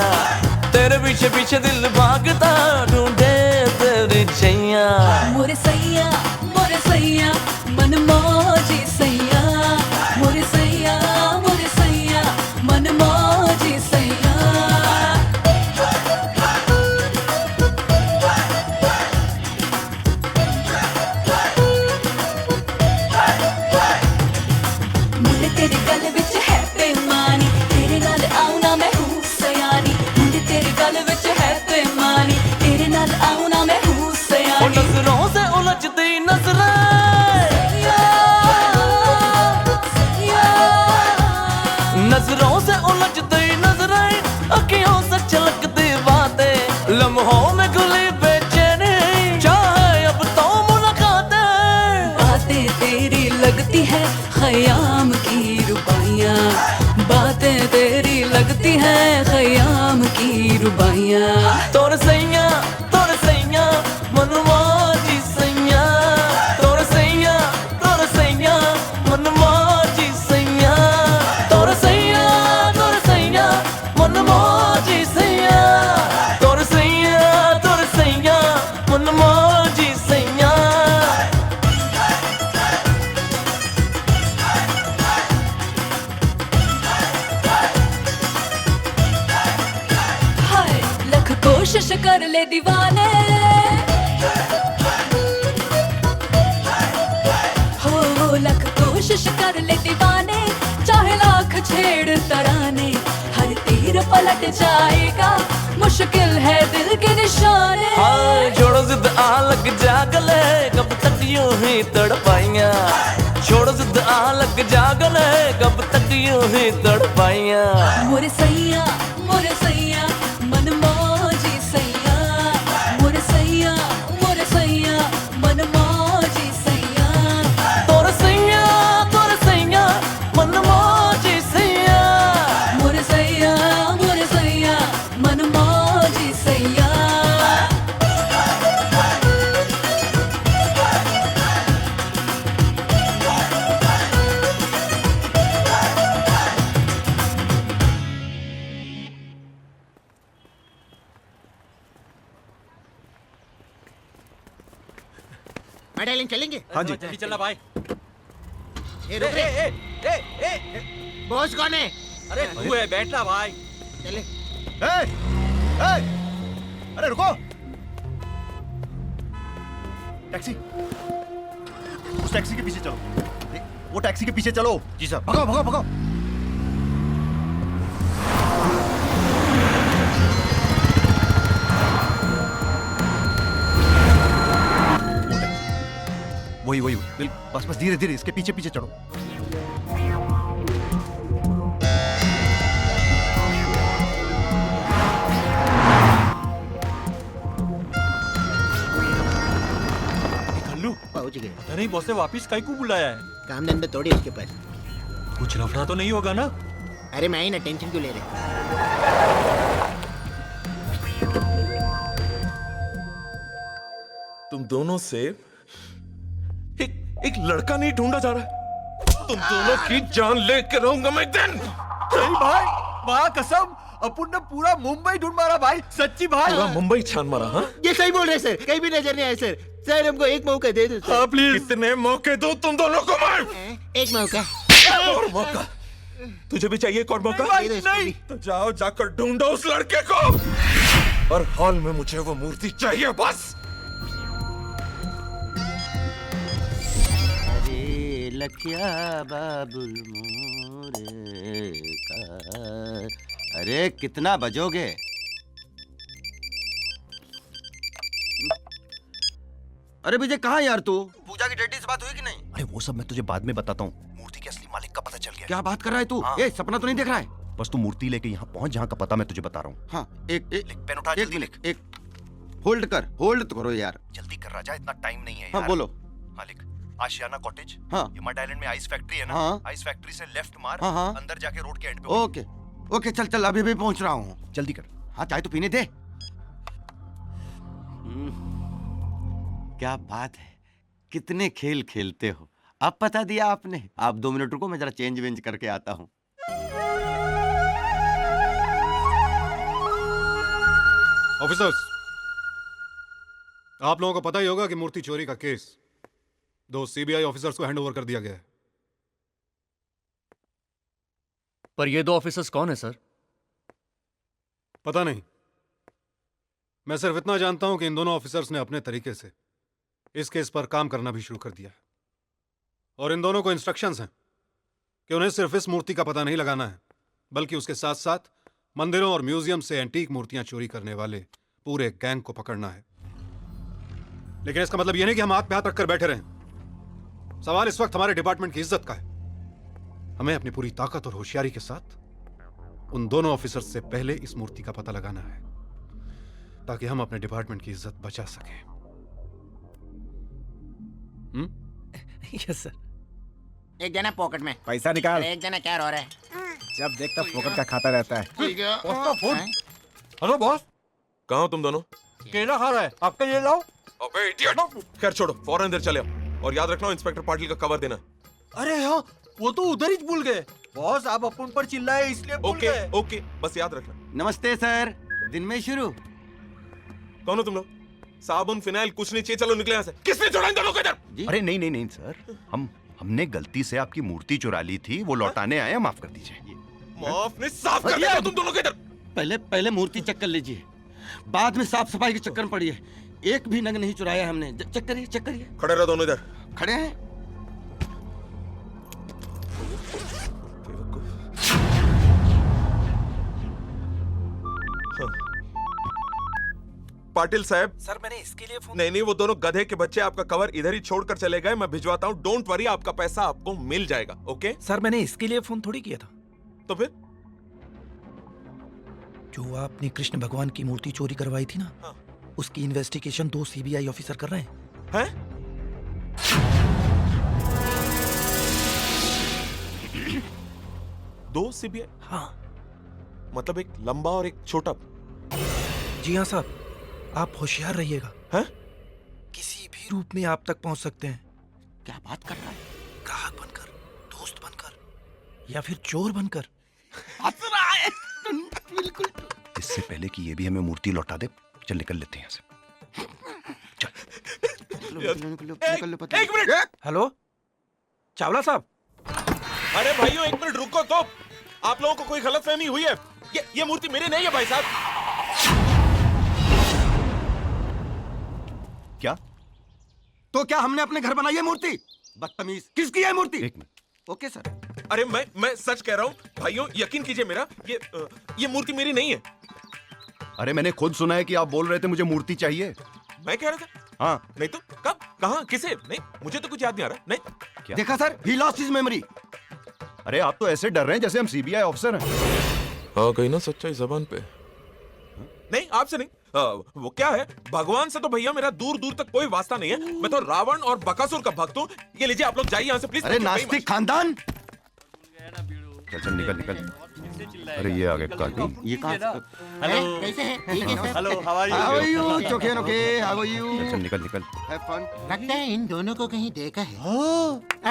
तेरे पीछे पीछे दिल भागता ढूंढे तेरी छैया। मोरे सैया मन मौजी सैया, मोरे सैया मन मौजी सैया। मुंडे तेरे गल विच है बेईमानी, तेरे नाल आऊं ना मैं हूं सयानी। मुंडे तेरे गल विच है बेईमानी, तेरे नाल आऊं ना मैं हूं सयानी। नजरों से उलझती नजरें, नजरों से उलझती नजरें, अखियों से छलकती बातें, लम्हों में खुली बेचैनी, चाहे अब तो मुलाकातें। बातें तेरी लगती है खयाम की रुबाइयाँ, बातें तेरी लगती हैं खयाम की रुबाइयाँ। तोर सैया मनमाजी सैया, तोर सैया मनमाजी सैया, तोर सैया मनमाजी सैया, तोर सैया मनमाजी सैया। हाय लख कोशिश कर ले दीवाने, हो लख कोशिश कर ले दीवाने, चाहे लाख छेड़ तराने, हर तीर पलट जाएगा, मुश्किल है दिल के निशाने। हाँ छोड़ो जिद आ लग जागले, कब तक यूं ही तड़पाइयाँ, छोड़ो जिद आ लग जागले, कब तक यूं ही तड़पाइयाँ। मोरे सैया मनमौजी सैया, मोरे सैया मनमौजी सैया, तोर सैया मनमौजी सैया, मोरे सैया मनमौजी सैया। डार्लिंग चलेंगे? हाँ जी। जल्दी चलना भाई। रुक रे। बॉस कौन है? अरे तू है, बैठना भाई। चले। अरे रुको, टैक्सी, उस टैक्सी के पीछे चलो, वो टैक्सी के पीछे चलो। जी सर। भगाओ। वही बस धीरे इसके पीछे चढ़ो। पहुंच गए। पता नहीं बॉस ने वापिस काहे को बुलाया है? काम धंधे थोड़ी उसके पास। कुछ लफड़ा तो नहीं होगा ना? अरे मैं ही ना, टेंशन क्यों ले रहे? तुम दोनों से एक लड़का नहीं ढूंढा जा रहा है, तुम दोनों की जान लेके रहूंगा मैं दिन। नहीं भाई, माँ कसम, अपुन ने पूरा मुंबई ढूंढ मारा भाई, सच्ची भाई। पूरा मुंबई छान मारा? हाँ ये सही बोल रहे सर, कहीं भी नजर नहीं आए सर। सर हमको एक मौका दे दो सर। हाँ प्लीज। कितने मौके दो तुम दोनों को मैं? एक मौका। और मौका? तुझे भी चाहिए एक और मौका? नहीं। तो जाओ जाकर ढूंढो उस लड़के को, और हॉल में मुझे वो मूर्ति चाहिए बस। अरे लखिया बाबुल मोरे का, अरे कितना बजोगे? अरे विजय कहाँ यार तू? पूजा की डैडी से बात हुई कि नहीं? अरे वो सब मैं तुझे बाद में बताता हूँ। मूर्ति के असली मालिक का पता चल गया। क्या बात कर रहा है तू? हाँ। ए, सपना तो नहीं देख रहा है? बस तू मूर्ति लेके यहाँ पहुंच, जहाँ का पता मैं तुझे बता रहा हूँ। हाँ एक पेन उठा, जल्दी लिख। एक होल्ड तो करो यार। जल्दी कर राजा, इतना टाइम नहीं है। हाँ बोलो। हाँ लिख, आशियाना कॉटेज। हाँ। यमट आइलैंड में आइस फैक्ट्री है ना? हाँ। आइस फैक्ट्री से लेफ्ट मार। हाँ। अंदर जाके रोड के एंड पे। ओके चल अभी भी पहुंच रहा हूँ। जल्दी कर। हाँ चाय तो पीने दे। क्या बात है, कितने खेल खेलते हो। अब पता दिया आपने। आप 2 मिनट रुको, मैं जरा चेंज वेंज करके आता हूँ। ऑफिसर्स, आप लोगों को पता ही होगा कि मूर्ति चोरी का केस 2 सीबीआई ऑफिसर्स को हैंडओवर कर दिया गया है। पर ये 2 ऑफिसर्स कौन है सर? पता नहीं, मैं सिर्फ इतना जानता हूं कि इन दोनों ऑफिसर्स ने अपने तरीके से इस केस पर काम करना भी शुरू कर दिया है। और इन दोनों को इंस्ट्रक्शंस हैं कि उन्हें सिर्फ इस मूर्ति का पता नहीं लगाना है, बल्कि उसके साथ साथ मंदिरों और म्यूजियम से एंटीक मूर्तियां चोरी करने वाले पूरे गैंग को पकड़ना है। लेकिन इसका मतलब यह नहीं कि हम हाथ पे हाथ रखकर बैठे रहें। सवाल इस वक्त हमारे डिपार्टमेंट की इज्जत का है। हमें अपनी पूरी ताकत और होशियारी के साथ उन दोनों ऑफिसर्स से पहले इस मूर्ति का पता लगाना है, ताकि हम अपने डिपार्टमेंट की इज्जत बचा सकें। Yes sir. एक जना पॉकेट में। पैसा निकाल। एक जना क्या रो रहा है? जब देखता पॉकेट का खाता रहता है। हेलो बॉस, कहाँ हो तुम दोनों? केला खा रहा है, आपके लिए लाओ। अबे इडियट! खैर छोड़ो, फौरन इधर चले आओ और याद रखना इंस्पेक्टर पाटिल का कवर देना। अरे हाँ, वो तो उधर ही भूल गए। बॉस आप अपन पर चिल्लाए इसलिए भूल गए। ओके, बस याद रखना। नमस्ते सर, दिन में शुरू। कौन हो तुम लोग? साबुन फिनाइल कुछ नहीं चाहिए, चलो निकले यहाँ से। किसने छोड़ा इन दोनों को इधर? अरे नहीं नहीं नहीं सर, हमने गलती से आपकी मूर्ति चुरा ली थी, वो लौटाने आए, माफ कर दीजिए। माफ नहीं, साफ कर देना तुम दोनों को इधर। पहले मूर्ति चेक कर लीजिए, बाद में साफ सफाई के चक्कर में पड़िए। एक भी नग नहीं चुराया हमने। चेक करिए, चेक करिए। खड़े रहो दोनों इधर। खड़े हैं। पाटिल साहब। सर मैंने इसके लिए फोन। नहीं, वो दोनों गधे के बच्चे आपका कवर इधर ही छोड़कर चले गए। मैं भिजवाता हूँ, डोंट वरी, आपका पैसा आपको मिल जाएगा। ओके सर मैंने इसके लिए फोन थोड़ी किया था। तो फिर? जो आपने कृष्ण भगवान की मूर्ति चोरी करवाई थी ना, हाँ। उसकी इन्वेस्टिगेशन 2 सीबीआई ऑफिसर कर रहे हैं। दो सीबीआई? हाँ। मतलब एक लंबा और एक छोटा? जी हाँ साहब, आप होशियार रहिएगा। हैं? किसी भी रूप में आप तक पहुंच सकते हैं। क्या बात कर रहा है? ग्राहक बनकर, दोस्त बनकर, या फिर चोर बनकर। हंस रहा है। बिल्कुल। इससे पहले कि ये भी हमें मूर्ति लौटा दे, चल निकल लेते हैं यहाँ से। एक मिनट। हेलो चावला साहब। अरे भाइयों एक मिनट रुको तो। आप लोगों को कोई गलतफहमी हुई है? ये मूर्ति मेरी नहीं है भाई साहब। क्या? तो क्या हमने अपने घर बनाई है मूर्ति? बदतमीज, किसकी है मूर्ति? एक मिनट। Okay sir. अरे मैं सच कह रहा हूँ भाइयों, यकीन कीजिए मेरा, ये मूर्ति मेरी नहीं है। अरे मैंने खुद सुना है कि आप बोल रहे थे मुझे मूर्ति चाहिए। मैं कह रहा था? हाँ। नहीं तो कब, कहाँ, किसे? नहीं, मुझे तो कुछ याद नहीं आ रहा। नहीं। क्या? देखा sir, he lost his memory। अरे आप तो ऐसे डर रहे हैं जैसे हम सीबीआई ऑफिसर हैं। आ गई ना सच्चाई जबान पे। नहीं आपसे नहीं, वो क्या है, भगवान से तो भैया मेरा दूर दूर तक कोई वास्ता नहीं है। मैं तो रावण और बकासुर का भक्त हूँ। ये लीजिए आप लोग जाइए यहाँ से प्लीज। अरे नास्तिक खानदान। चल निकल। अरे ये आ गए कार्टून। ये कहाँ? हेलो, कैसे हैं? ठीक है sir. Hello, how are you? How are you? चोखे नोखे, how are you? चल निकल। Have fun। लगता है इन दोनों को कहीं देखा है।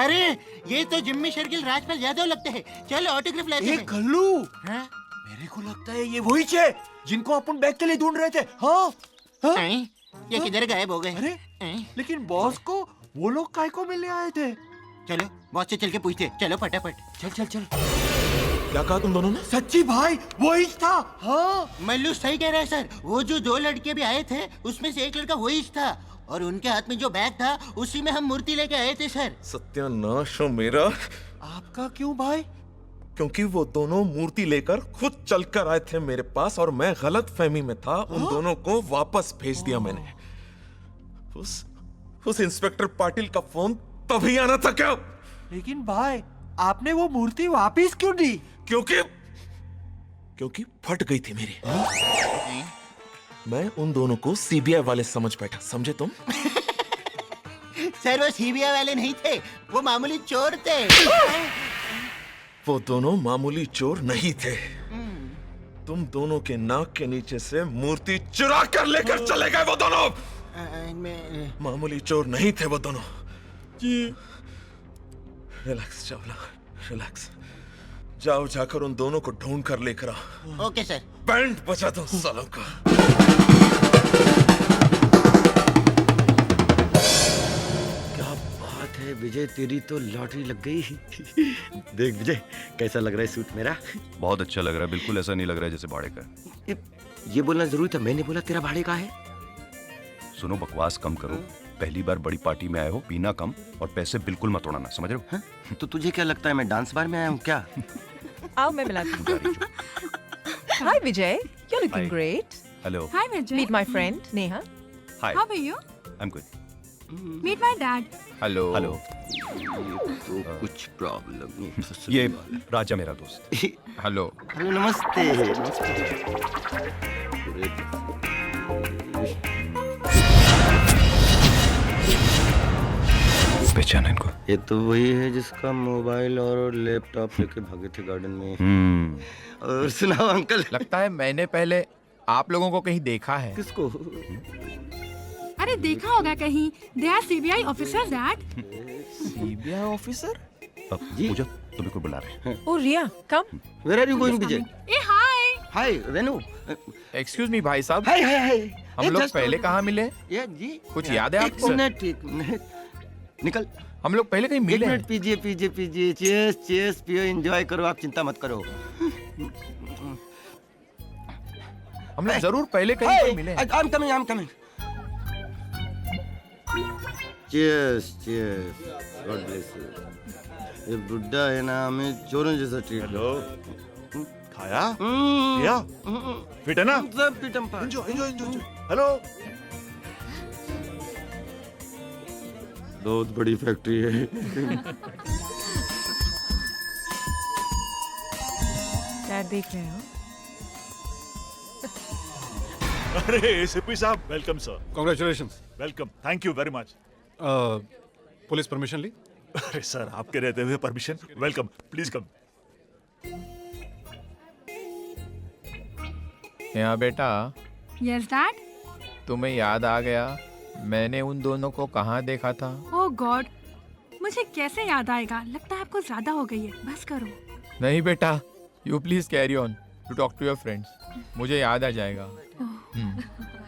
अरे ये तो जिम्मी शर्गिल राजपाल यादव लगते हैं। चलो ऑटोग्राफ लेते हैं। गल्लू, हाँ? मेरे को लगता है ये वही है जिनको अपन बैग के लिए ढूंढ रहे थे। हाँ? ये किधर गायब हो गए? अरे लेकिन बॉस को वो लोग काय को मिलने आए थे? चलो बॉस से चल के पूछते। चलो फटाफट। चल। क्या कहा तुम दोनों ने? सच्ची भाई वही था। हाँ मल्लू सही कह रहा है सर। वो जो 2 लड़के भी आए थे उसमें से एक लड़का वही था, और उनके हाथ में जो बैग था उसी में हम मूर्ति लेके आए थे सर। सत्यानाश हो मेरा। आपका क्यों भाई? क्योंकि वो दोनों मूर्ति लेकर खुद चलकर आए थे मेरे पास और मैं गलत फहमी में था। उन दोनों को वापस भेज दिया मैंने। उस इंस्पेक्टर पाटिल का फोन तभी आना था क्या? लेकिन भाई आपने वो मूर्ति वापस क्यों दी? क्योंकि फट गई थी मेरी। मैं उन दोनों को सीबीआई वाले समझ बैठा, समझे तुम? सर वो सीबीआई वाले नहीं थे, वो मामूली चोर थे। वो दोनों मामूली चोर नहीं थे। तुम दोनों के नाक के नीचे से मूर्ति चुरा कर लेकर चले गए वो दोनों। मामूली चोर नहीं थे वो दोनों। Relax Chawla, relax. जाओ जाकर उन दोनों को ढूंढ कर लेकर आओ। Okay sir. बैंड बजा दो सालों का। क्या बात है विजय, तेरी तो लॉटरी लग गई। देख विजय कैसा लग रहा है सूट मेरा? बहुत अच्छा लग रहा है, बिल्कुल ऐसा नहीं लग रहा है जैसे भाड़े का। ये बोलना जरूरी था, मैंने बोला तेरा भाड़े का है। सुनो बकवास कम करो। पहली बार बड़ी पार्टी में आए हो, पीना कम और पैसे बिल्कुल मत उड़ाना, समझ रहे हो? तो तुझे क्या लगता है मैं डांस बार में आया हूँ क्या? आओ मैं मिलाती हूँ। Hi Vijay, you are looking great. Hello. Hi Vijay. Meet my friend Neha. Hi. How are you? I am good. Meet my dad. Hello. तो कुछ प्रॉब्लम। ये राजा मेरा दोस्त। हेलो। हेलो नमस्ते। पहचाना इनको? ये तो वही है जिसका मोबाइल और लैपटॉप लेके भागे थे गार्डन में। और सुनाओ अंकल। लगता है मैंने पहले आप लोगों को कहीं देखा है। किसको? अरे देखा होगा कहीं। They are CBI officers that. CBI officer? Puja तुम्हें कोई बुला रहे हैं। ओ Riya, come. Where are you going Vijay? ए hi. Hi Renu. Excuse me भाई साहब। हाय हाय हाय। हम लोग पहले कहाँ मिले? ये जी कुछ याद है आपको? एक मिनट निकल। हम लोग पहले कहीं मिले हैं। पीजिए पीजिए पीजिए। चीयर्स चीयर्स, पियो, एंजॉय करो, आप चिंता मत करो। हम लोग जरूर पहले कहीं पर मिले हैं। I'm coming. Cheers, cheers. God bless you. ये बुड्ढा है ना, हमें चोरों जैसा ट्रीट। हेलो, खाया? या? फिट है ना? सब फिट हम पास। एंजॉय। हेलो। बहुत बड़ी फैक्ट्री है। क्या देख रहे हो? अरे एसीपी साहब, welcome sir. Congratulations. Welcome, thank you very much. Police permission ली? अरे सर, आपके रहते हुए परमिशन? Welcome, please come. यहाँ बेटा, यस डैड। तुम्हें याद आ गया मैंने उन दोनों को कहाँ देखा था? ओह गॉड, मुझे कैसे याद आएगा? लगता है आपको ज्यादा हो गई है। बस करो। नहीं बेटा, you please carry on to talk to your friends. मुझे याद आ जाएगा।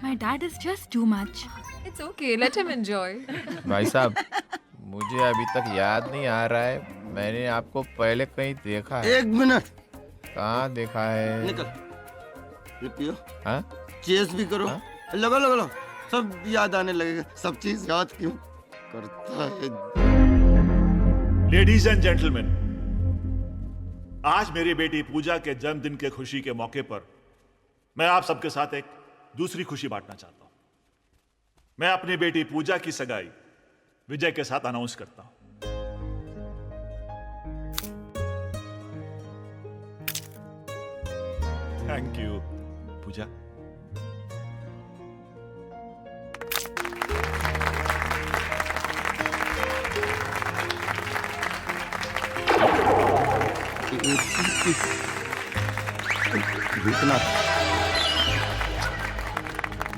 My dad is just too much. It's okay, let him enjoy. भाई साहब, मुझे अभी तक याद नहीं आ रहा है मैंने आपको पहले कहीं देखा है। एक मिनट। कहाँ देखा है? निकल। ये पियो। हाँ? चीयर्स भी करो। लगो। सब याद आने लगेगा। सब चीज याद क्यों करता है? लेडीज एंड जेंटलमैन, आज मेरी बेटी पूजा के जन्मदिन के खुशी के मौके पर मैं आप सबके साथ एक दूसरी खुशी बांटना चाहता हूं। मैं अपनी बेटी पूजा की सगाई विजय के साथ अनाउंस करता हूं। Thank you Puja.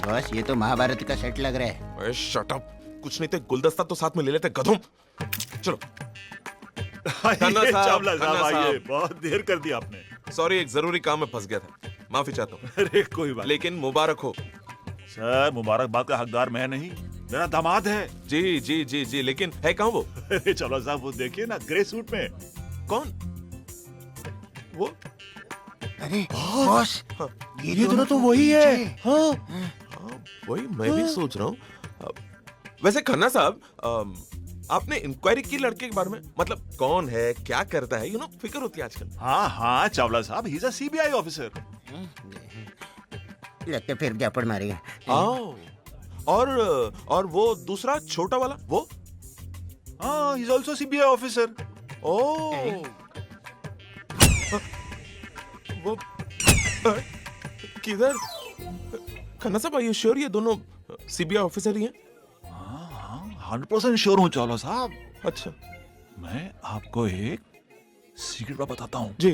बॉस, ये तो महाभारत का सेट लग रहा है। Shut up. कुछ नहीं थे, गुलदस्ता तो साथ में ले लेते गधों। चलो। आइए, चावला साहब आइए। बहुत देर कर दी आपने। सॉरी, एक जरूरी काम में फंस गया था, माफी चाहता हूँ। अरे कोई बात। लेकिन मुबारक हो। सर, मुबारकबाद का हकदार मैं नहीं, मेरा दामाद है। जी, लेकिन है कहाँ वो? अरे चलो साहब, वो देखिए ना, ग्रे सूट में। कौन वो? अरे बॉस, ये दोनों तो वही है। हाँ, वही मैं भी सोच रहा हूँ। वैसे खन्ना साहब, आपने इंक्वायरी की लड़के के बारे में? मतलब कौन है, क्या करता है, फिक्र होती है आजकल। हाँ चावला साहब, he is a CBI officer. लगता फिर जापड़ मारेगा। और वो दूसरा छोटा वाला वो? हाँ, he is also CBI officer. Oh, वो किधर? खन्ना साहब, आर यू श्योर ये दोनों सीबीआई ऑफिसर ही हैं? 100% श्योर हूँ चावला साहब। अच्छा, मैं आपको एक सीक्रेट बात बताता हूँ। जी।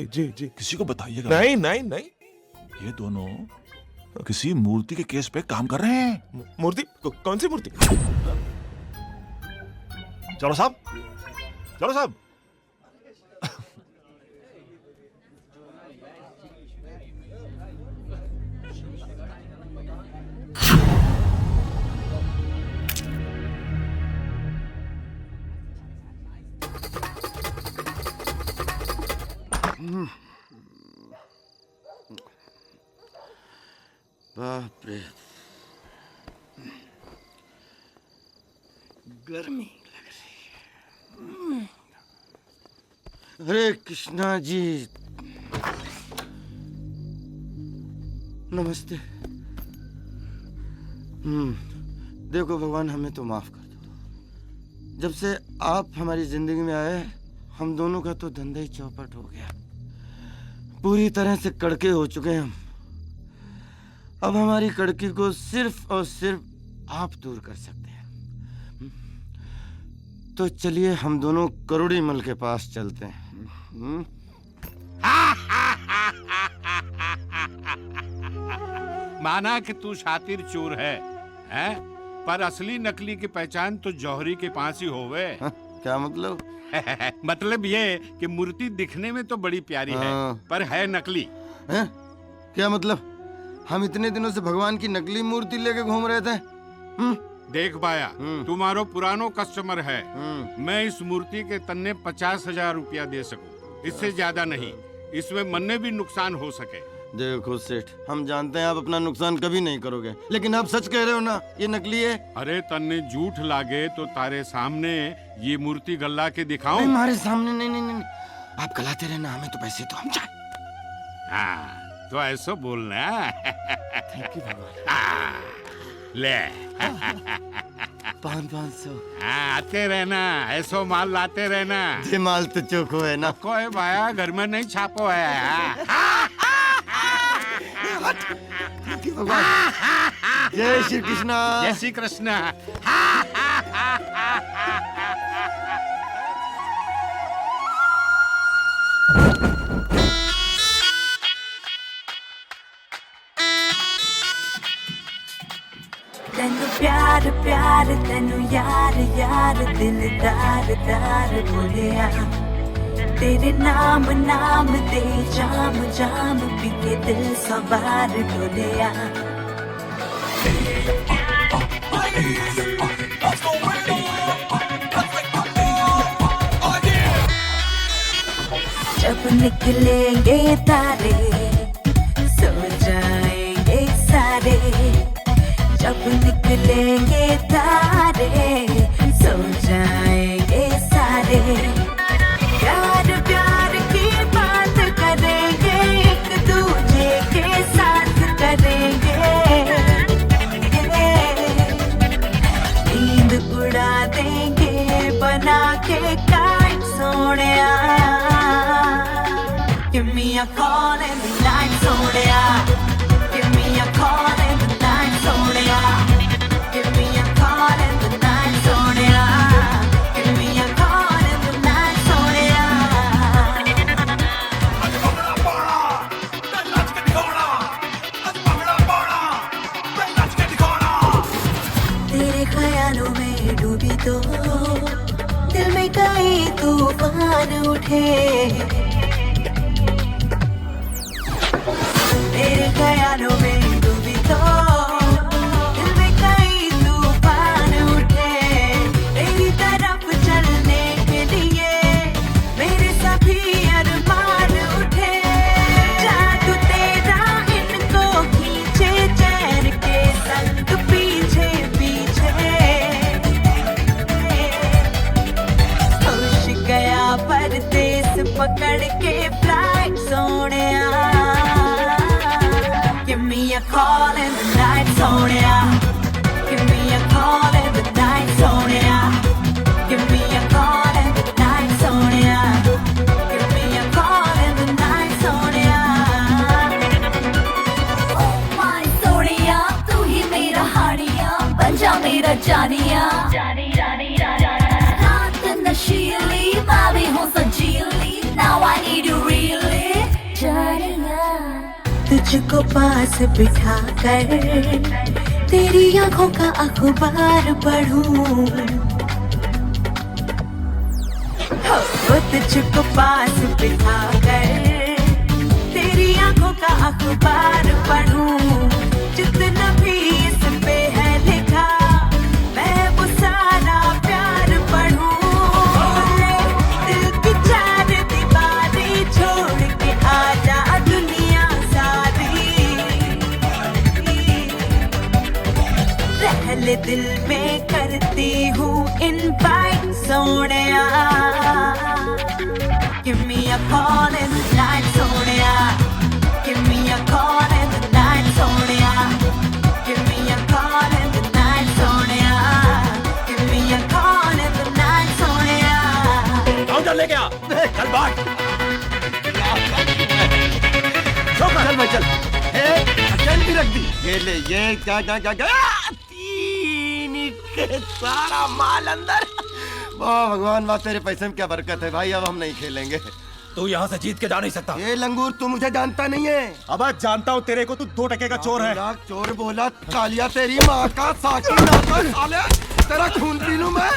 किसी को बताइएगा नहीं। ये दोनों किसी मूर्ति के केस पे काम कर रहे हैं। मूर्ति? कौन सी मूर्ति? चावला साहब, बाप रे, गर्मी लग रही है। हरे कृष्णा जी, नमस्ते। देखो भगवान, हमें तो माफ कर दो। जब से आप हमारी जिंदगी में आए, हम दोनों का तो धंधा ही चौपट हो गया। पूरी तरह से कड़के हो चुके हैं हम। अब हमारी कड़की को सिर्फ और सिर्फ आप दूर कर सकते हैं। तो चलिए हम दोनों करोड़ी मल के पास चलते हैं। माना कि तू शातिर चोर है, हैं? पर असली नकली की पहचान तो जौहरी के पास ही होवे। क्या मतलब? मतलब ये कि मूर्ति दिखने में तो बड़ी प्यारी है, पर है नकली। हैं? क्या मतलब? हम इतने दिनों से भगवान की नकली मूर्ति लेके घूम रहे थे। देख बाया, तुम्हारो पुरानो कस्टमर है। मैं इस मूर्ति के तन्ने 50,000 रुपया दे सकूं, इससे ज्यादा नहीं। इसमें मन्ने भी नुकसान हो सके। देखो सेठ, हम जानते हैं आप अपना नुकसान कभी नहीं करोगे, लेकिन आप सच कह रहे हो ना, ये नकली है? अरे तन्ने झूठ लागे तो तारे सामने ये मूर्ति गल्ला के दिखाऊं? नहीं, हमारे सामने नहीं, नहीं, नहीं। आप गलाते रहना, हमें तो पैसे तो हम चाहे। हाँ, तो ऐसा बोलना। थैंक यू भगवान। ले 500। हाँ, आते रहना, ऐसो माल लाते रहना। ये माल तो चोखो है ना? को है भाया, घर में नहीं छापो है। जय श्री कृष्णा। जय श्री कृष्णा। तेनु प्यार प्यार तेनु यार यार दिलदार दार बोलिया, तेरे नाम नाम दे जाम जाम पी के दिल सवार डोलिया। जब निकलेंगे तारे सो जाएंगे सारे, जब निकलेंगे तारे सो जाएंगे सारे। प्यार प्यार की बात करेंगे, एक दूजे के साथ करेंगे। नींद उड़ा देंगे बना के काट Sonia. Give me a call in the night, Sonia. Give me a call in the night, Sonia. Give me a call in the night, Sonia. Give me a call in the night, Sonia. तेरे ख्यालों में डूबी तो दिल में कई तूफान उठे। तेरे ख्यालों में डूबी तो दिल में कई तूफान उठे। तेरी तरफ चलने के लिए मेरे सभी अरमान उठे। जादू तेरा इनको खींचे चैन के संग पीछे पीछे। होश गया परदेस पकड़ के flight Sonia. Give me a call in the night, Sonia. Give me a call in the night, Sonia. Give me a call in the night, Sonia. Give me a call in the night, Sonia. Oh my Sonia, तू ही मेरा हानिया, बन जा मेरा जानिया। रात नशीली, मैं भी हूँ सजीली। Now I need you really, जानिया। तुझको पास बिठा कर तेरी आंखों का अखबार पढ़ूं। हो तुझको पास बिठा कर तेरी आंखों का अखबार पढ़ूं। जितना भी इस पे है लिखा मैं वो सारा प्यार पढ़ूं। दिल की चार दीवारें छोड़ के आजा दुनिया सारी। रहले दिल में करती हूँ invite Sonia. Give me a call in the night, Sonia. Give me a call in the night, Sonia. Give me a call in the night, Sonia. Give me a call in the night, Sonia. Counter लेके आ, चल बाट। चल भाई चल। चल भी रख दी। ये ले, ये क्या क्या क्या क्या तीन के सारा माल अंदर। वाह भगवान वाह, तेरे पैसे में क्या बरकत है भाई। अब हम नहीं खेलेंगे। तू यहाँ से जीत के जा नहीं सकता। ये लंगूर तू मुझे जानता नहीं है। अब जानता हूँ तेरे को, तू 2 टके का चोर है। चोर बोला कालिया तेरी माँ का साकी नाका साले, तेरा खून पी लूं मैं।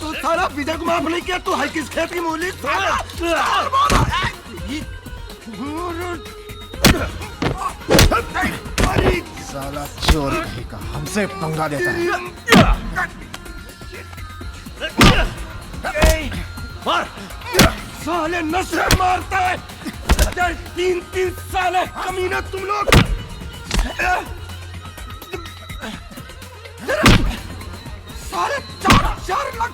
तू सारा विजय को माफ नहीं किया, तू है किस खेत की मूली साला। साला चोर का हमसे पंगा देता है। मार साले, नशे मारता है। 3 साले कमीना तुम लोग। साले 4 लाख।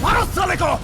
मारो साले को।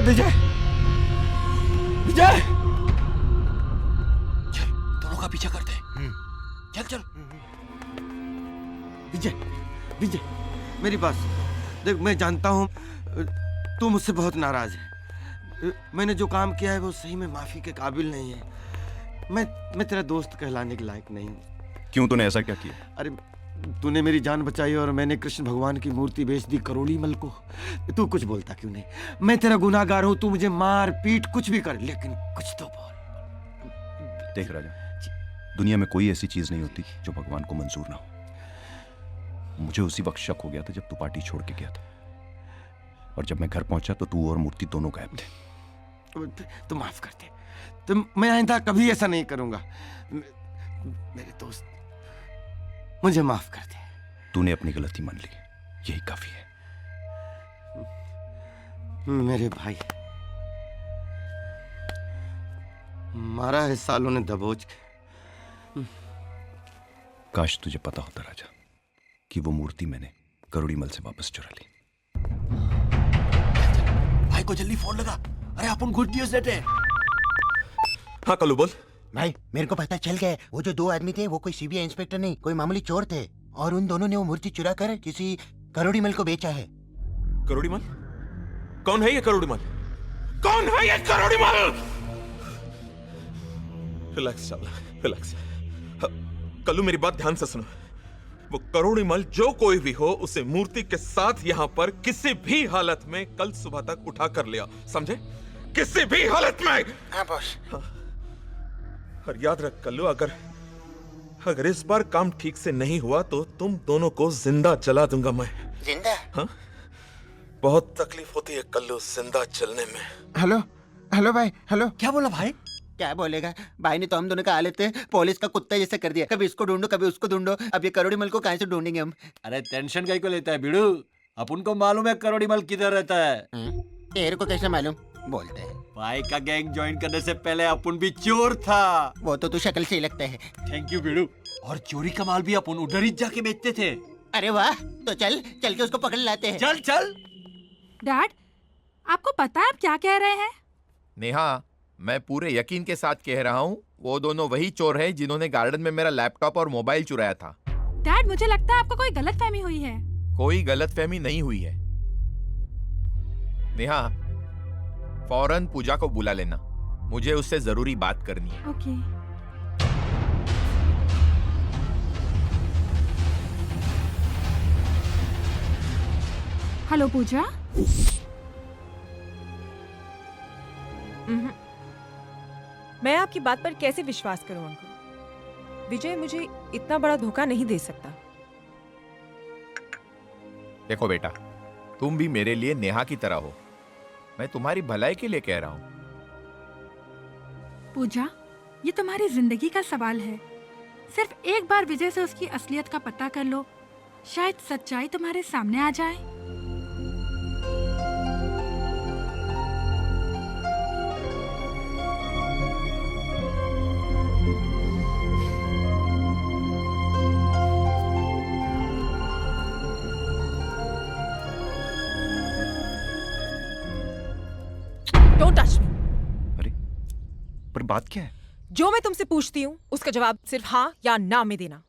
विजय, विजय, चल दोनों का पीछा करते हैं। चल चल। विजय, विजय, मेरी बात देख, मैं जानता हूँ तू मुझसे बहुत नाराज है। मैंने जो काम किया है वो सही में माफी के काबिल नहीं है। मैं तेरा दोस्त कहलाने के लायक नहीं हूँ। क्यों तूने ऐसा क्या किया? अरे तूने मेरी जान बचाई और मैंने कृष्ण भगवान की मूर्ति बेच दी करोड़ीमल को। तू कुछ बोलता क्यों नहीं? मैं तेरा गुनाहगार हूं, तू मुझे मार पीट कुछ भी कर, लेकिन कुछ तो बोल। देख राजा, दुनिया में कोई ऐसी चीज नहीं होती जो भगवान को मंजूर ना हो। मुझे उसी वक्त शक हो गया था जब तू पार्टी छोड़ के गया था, और जब मैं घर पहुंचा तो तू और मूर्ति दोनों गायब थे। तो माफ कर दे, तो मैं आइंदा कभी ऐसा नहीं करूंगा। मेरे दोस्त, मुझे माफ कर दे। तूने अपनी गलती मान ली, यही काफी है। मेरे भाई, मारा है सालों ने दबोच के। काश तुझे पता होता राजा कि वो मूर्ति मैंने करोड़ीमल से वापस चुरा ली। भाई को जल्दी फोन लगा। अरे अपन गुड न्यूज़ देते हैं। हाँ कल्लू बोल। भाई मेरे को पता चल गया, वो जो 2 आदमी थे वो कोई सीबीआई इंस्पेक्टर नहीं, कोई मामूली चोर थे, और उन दोनों ने वो मूर्ति चुरा कर किसी करोड़ीमल को बेचा है। करोड़ीमल? कौन है ये करोड़ीमल? कौन है ये करोड़ीमल? रिलैक्स साला, रिलैक्स। कल्लू मेरी बात ध्यान से सुनो। वो करोड़ीमल जो कोई भी हो, उसे मूर्ति के साथ यहाँ पर किसी भी हालत में कल सुबह तक उठा कर लिया, समझे? किसी भी हालत में। हाँ बॉस। और याद रख कल्लू, अगर इस बार काम ठीक से नहीं हुआ तो तुम दोनों को जिंदा जला दूंगा मैं। जिंदा? हाँ? बहुत तकलीफ होती है कल्लू जिंदा जलने में। हेलो हेलो भाई, हेलो। क्या बोला भाई? क्या बोलेगा भाई ने तो हम दोनों का हालत पुलिस का कुत्ता जैसे कर दिया, कभी इसको ढूंढो कभी उसको ढूंढो। अब ये करोड़ीमल को कहां से ढूंढेंगे हम? अरे टेंशन काहे को लेता है बिड़ू? अपन को मालूम है करोड़ीमल किधर रहता है। तेरे को कैसे मालूम? बोलते हैं भाई का गैंग ज्वाइन करने से पहले अपन भी चोर था। वो तो तू शक्ल से ही लगता है। थैंक यू बिड़ू। और चोरी का माल भी अपन उधर ही जाके बेचते थे। अरे वाह, तो चल के उसको पकड़ लाते हैं। चल चल। डैड, आपको पता है आप क्या कह रहे हैं? नेहा, मैं पूरे यकीन के साथ कह रहा हूँ, वो दोनों वही चोर हैं जिन्होंने गार्डन में मेरा लैपटॉप और मोबाइल चुराया था। डैड, मुझे लगता है आपको कोई गलतफहमी हुई है। कोई गलतफहमी नहीं हुई है। नेहा, फौरन पूजा को बुला लेना, मुझे उससे जरूरी बात करनी है। ओके। हेलो पूजा। मैं आपकी बात पर कैसे विश्वास करूं अंकल? विजय मुझे इतना बड़ा धोखा नहीं दे सकता। देखो बेटा, तुम भी मेरे लिए नेहा की तरह हो। मैं तुम्हारी भलाई के लिए कह रहा हूं। पूजा, ये तुम्हारी जिंदगी का सवाल है। सिर्फ एक बार विजय से उसकी असलियत का पता कर लो, शायद सच्चाई तुम्हारे सामने आ जाए। Don't touch me. पर बात क्या है? जो मैं तुमसे पूछती हूँ उसका जवाब सिर्फ हाँ या ना में देना।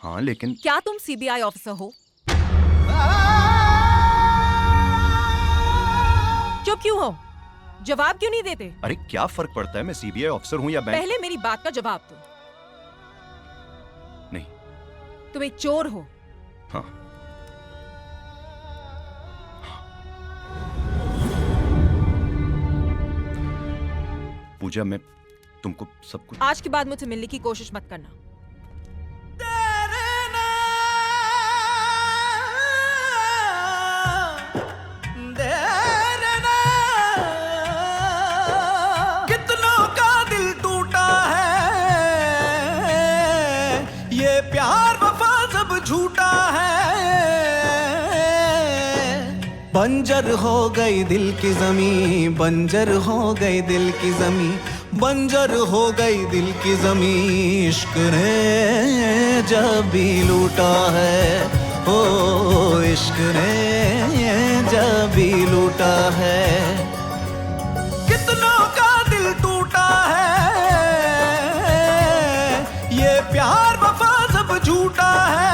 हाँ लेकिन क्या तुम सीबीआई ऑफिसर हो? चुप क्यों हो? जवाब क्यों नहीं देते? अरे क्या फर्क पड़ता है मैं सीबीआई ऑफिसर हूँ या बैंक? पहले मेरी बात का जवाब दो। नहीं। तुम एक चोर हो। हाँ। पूजा, मैं तुमको सब कुछ आज के बाद मुझसे मिलने की कोशिश मत करना। कितनों का दिल टूटा है, ये प्यार वफा सब झूठा है। बंजर हो गई दिल की जमी, बंजर हो गई दिल की जमी, बंजर हो गई दिल की जमी। इश्क ने जब भी लूटा है, ओ इश्क ने जब भी लूटा है। कितनों का दिल टूटा है, ये प्यार वफा सब झूठा है।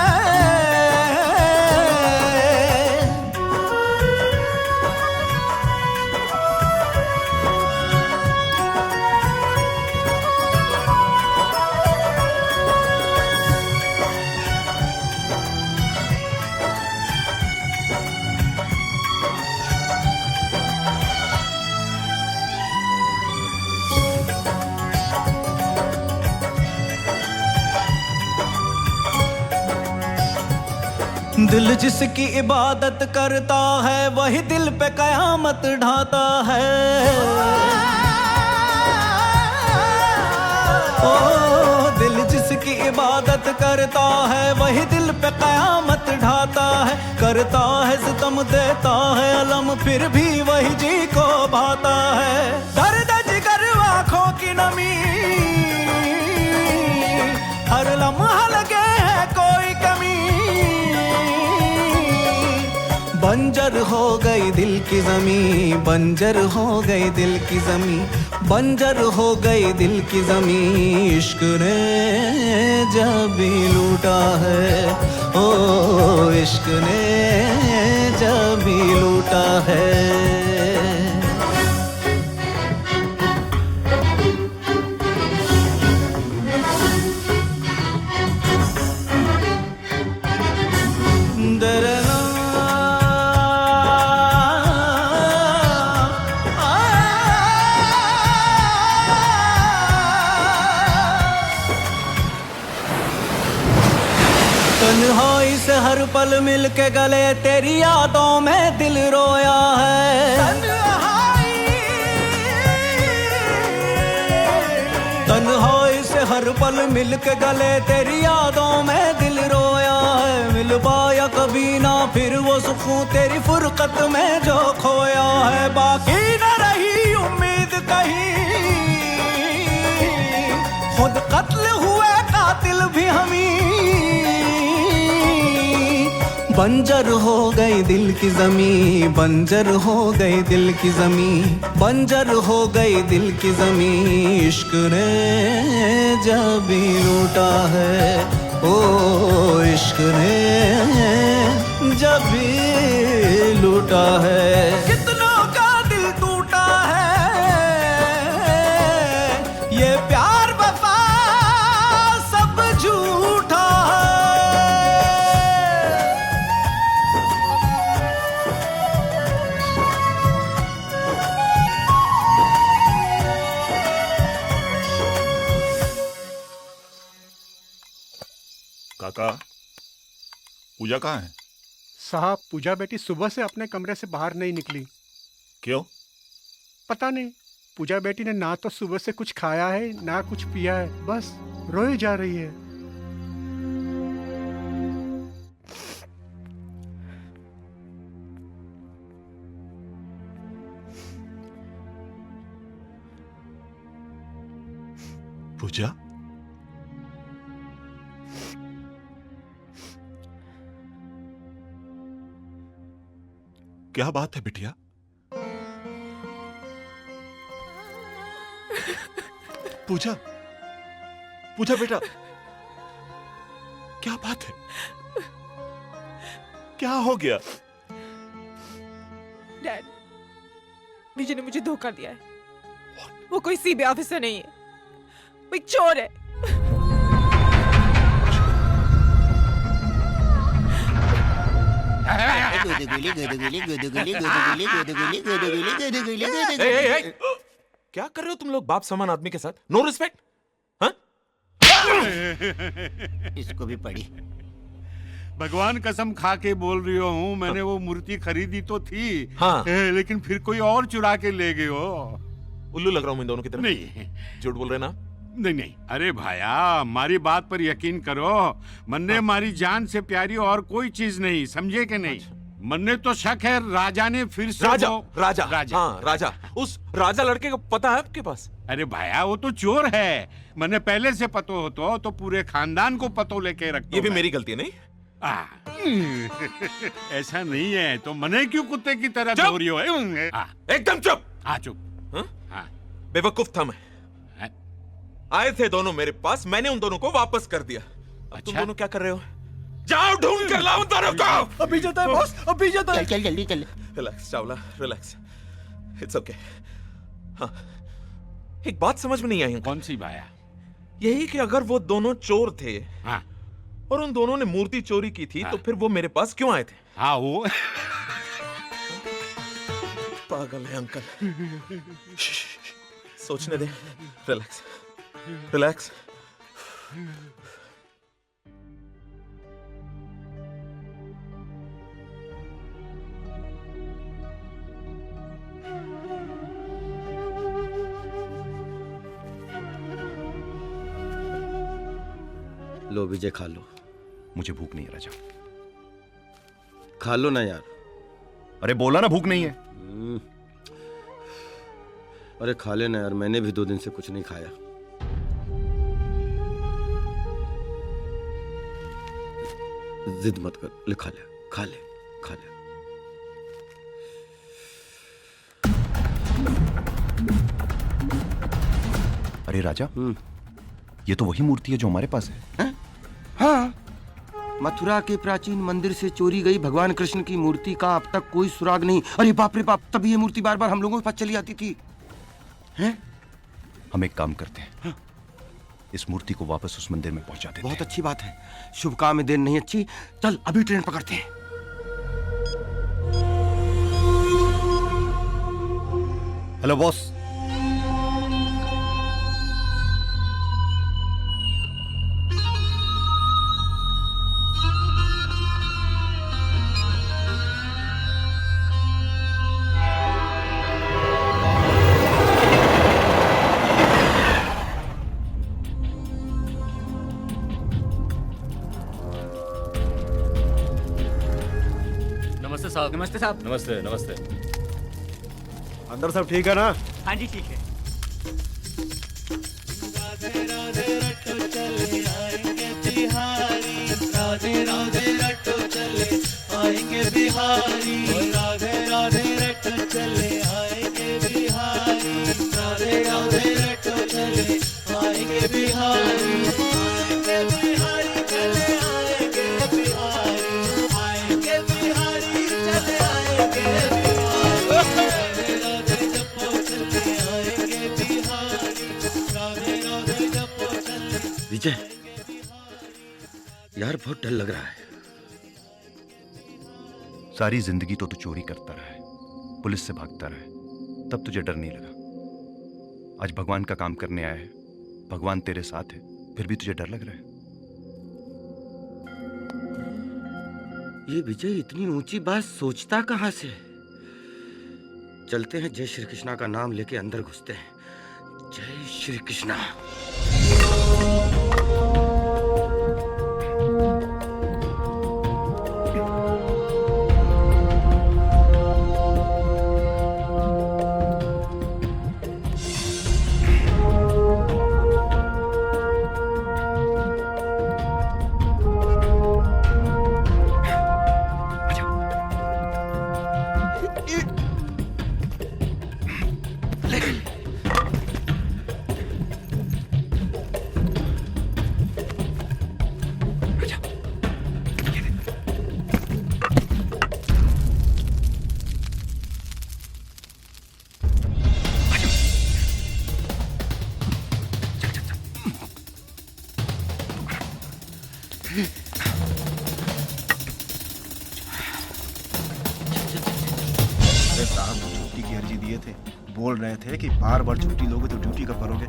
दिल जिसकी इबादत करता है वही दिल पे कयामत ढाता है। ओ दिल जिसकी इबादत करता है वही दिल पे कयामत ढाता है। करता है सितम देता है अलम, फिर भी वही जी को भाता है। दर्द जिगर आँखों की नमी, हर लम्हा लगे है कोई कमी। बंजर हो गई दिल की जमी, बंजर हो गई दिल की जमी, बंजर हो गई दिल की जमी। इश्क ने जब भी लूटा है, ओ इश्क ने जब भी लूटा है। तन्हाई से हर पल मिल के गले तेरी यादों में दिल रोया है। तन्हाई से हर पल मिल के गले तेरी यादों में दिल रोया है। मिल पाया कभी ना फिर वो सुकून तेरी फुरकत में जो खोया है। बाकी न रही उम्मीद कहीं, खुद कत्ल हुए कातिल भी हमी। बंजर हो गई दिल की जमी, बंजर हो गई दिल की जमी, बंजर हो गई दिल की जमी। इश्क ने जब भी लूटा है, ओ इश्क ने जब भी लूटा है। कितनों का दिल टूटा है, ये प्यार वफा सब झूठा है। पूजा कहाँ है? साहब, पूजा बेटी सुबह से अपने कमरे से बाहर नहीं निकली। क्यों? पता नहीं। पूजा बेटी ने ना तो सुबह से कुछ खाया है ना कुछ पिया है, बस रोई जा रही है। पूजा, क्या बात है बिटिया? पूजा, पूजा बेटा, क्या बात है? क्या हो गया? डैड, विजय ने मुझे धोखा दिया है। वो कोई सीबीआई ऑफिसर नहीं है, वो एक चोर है। क्या कर रहे हो तुम लोग बाप समान आदमी के साथ? No respect. हाँ? इसको भी पड़ी। भगवान कसम खा के बोल रही हूँ, मैंने वो मूर्ति खरीदी तो थी। हाँ। लेकिन फिर कोई और चुरा के ले गए हो। उल्लू लग रहा हूँ इन दोनों की तरफ? नहीं, झूठ बोल रहे ना? नहीं नहीं, अरे भाया, हमारी बात पर यकीन करो। मन्ने हमारी जान से प्यारी और कोई चीज नहीं, समझे कि नहीं? मन्ने तो शक है राजा ने फिर से राजा, राजा, हाँ राजा। उस राजा लड़के का पता है आपके पास? अरे भाया, वो तो चोर है। मैंने पहले से पतो हो तो पूरे खानदान को पतो लेके रखता। ये भी मेरी गलती है नहीं? ऐसा नहीं है तो मने क्यों कुत्ते की तरह धो रही हो? एकदम चुप। हाँ चुप। हाँ? बेवकूफ था मैं। आए थे दोनों मेरे पास, मैंने उन दोनों को वापस कर दिया। अब तुम दोनों क्या कर रहे हो? जाओ ढूंढ कर लाओ दोनों को। अभी जाता है बॉस, अभी जाता है। चल जल्दी चल। Relax Chawla, relax. It's okay. हाँ, एक बात समझ में नहीं आई। कौन सी भाया? यही कि अगर वो दोनों चोर थे, हाँ, और उन दोनों ने मूर्ति चोरी की थी, तो फिर वो मेरे पास क्यों आए थे? हाँ, वो पागल है अंकल। सोचने दे। Relax, relax. लो विजय, खा लो। मुझे भूख नहीं है राजा। खा लो ना यार। अरे बोला ना भूख नहीं है। अरे खा लेना यार, मैंने भी 2 दिन से कुछ नहीं खाया। जिद मत कर, ले खा ले, खा ले, खा ले। अरे राजा, ये तो वही मूर्ति है जो हमारे पास है। हाँ, मथुरा के प्राचीन मंदिर से चोरी गई भगवान कृष्ण की मूर्ति का अब तक कोई सुराग नहीं। अरे बाप रे बाप, तभी ये मूर्ति बार बार हम लोगों के पास चली आती थी। हैं? हम एक काम करते हैं, हाँ। इस मूर्ति को वापस उस मंदिर में पहुंचा देते हैं। बहुत अच्छी बात है। शुभ काम में देर नहीं अच्छी। चल अभी ट्रेन पकड़ते हैं। Hello boss. नमस्ते साहब। नमस्ते साहब। नमस्ते नमस्ते। अंदर सब ठीक है ना? हाँ जी ठीक है। राधे राधे रटो चले आएंगे बिहारी, राधे राधे रटो चले आएंगे बिहारी, राधे राधे रटो चले आएंगे बिहारी, राधे राधे रटो चले आएंगे बिहारी, आएंगे बिहारी चले आएंगे बिहारी, आएंगे बिहारी चले आएंगे बिहारी, राधे राधे जपो चले आएंगे बिहारी, राधे राधे जपो चले। विजय, यार बहुत डर लग रहा है। सारी जिंदगी तो तू चोरी करता रहा है, पुलिस से भागता रहा है, तब तुझे डर नहीं लगा। आज भगवान का काम करने आया है, भगवान तेरे साथ है, फिर भी तुझे डर लग रहा है। ये विजय इतनी ऊंची बात सोचता कहाँ से? चलते हैं, जय श्री कृष्णा का नाम लेके अंदर घुसते हैं। जय श्री कृष्णा। छुट्टी की अर्जी दिए थे, बोल रहे थे कि बार बार छुट्टी लोगे तो ड्यूटी कब करोगे?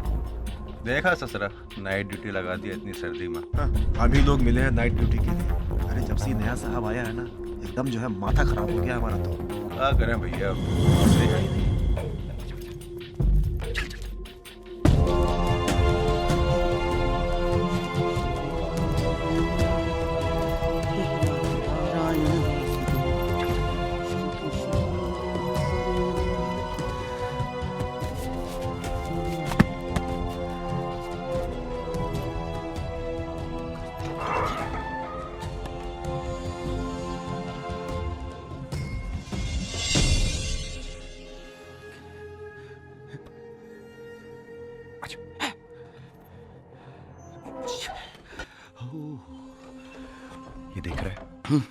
देखा ससुरा, नाइट ड्यूटी लगा दी इतनी सर्दी में। हम ही लोग मिले हैं नाइट ड्यूटी के लिए। अरे जब से नया साहब आया है ना, एकदम जो है माथा खराब हो गया हमारा। तो क्या करें भैया, ये देख रहे हैं,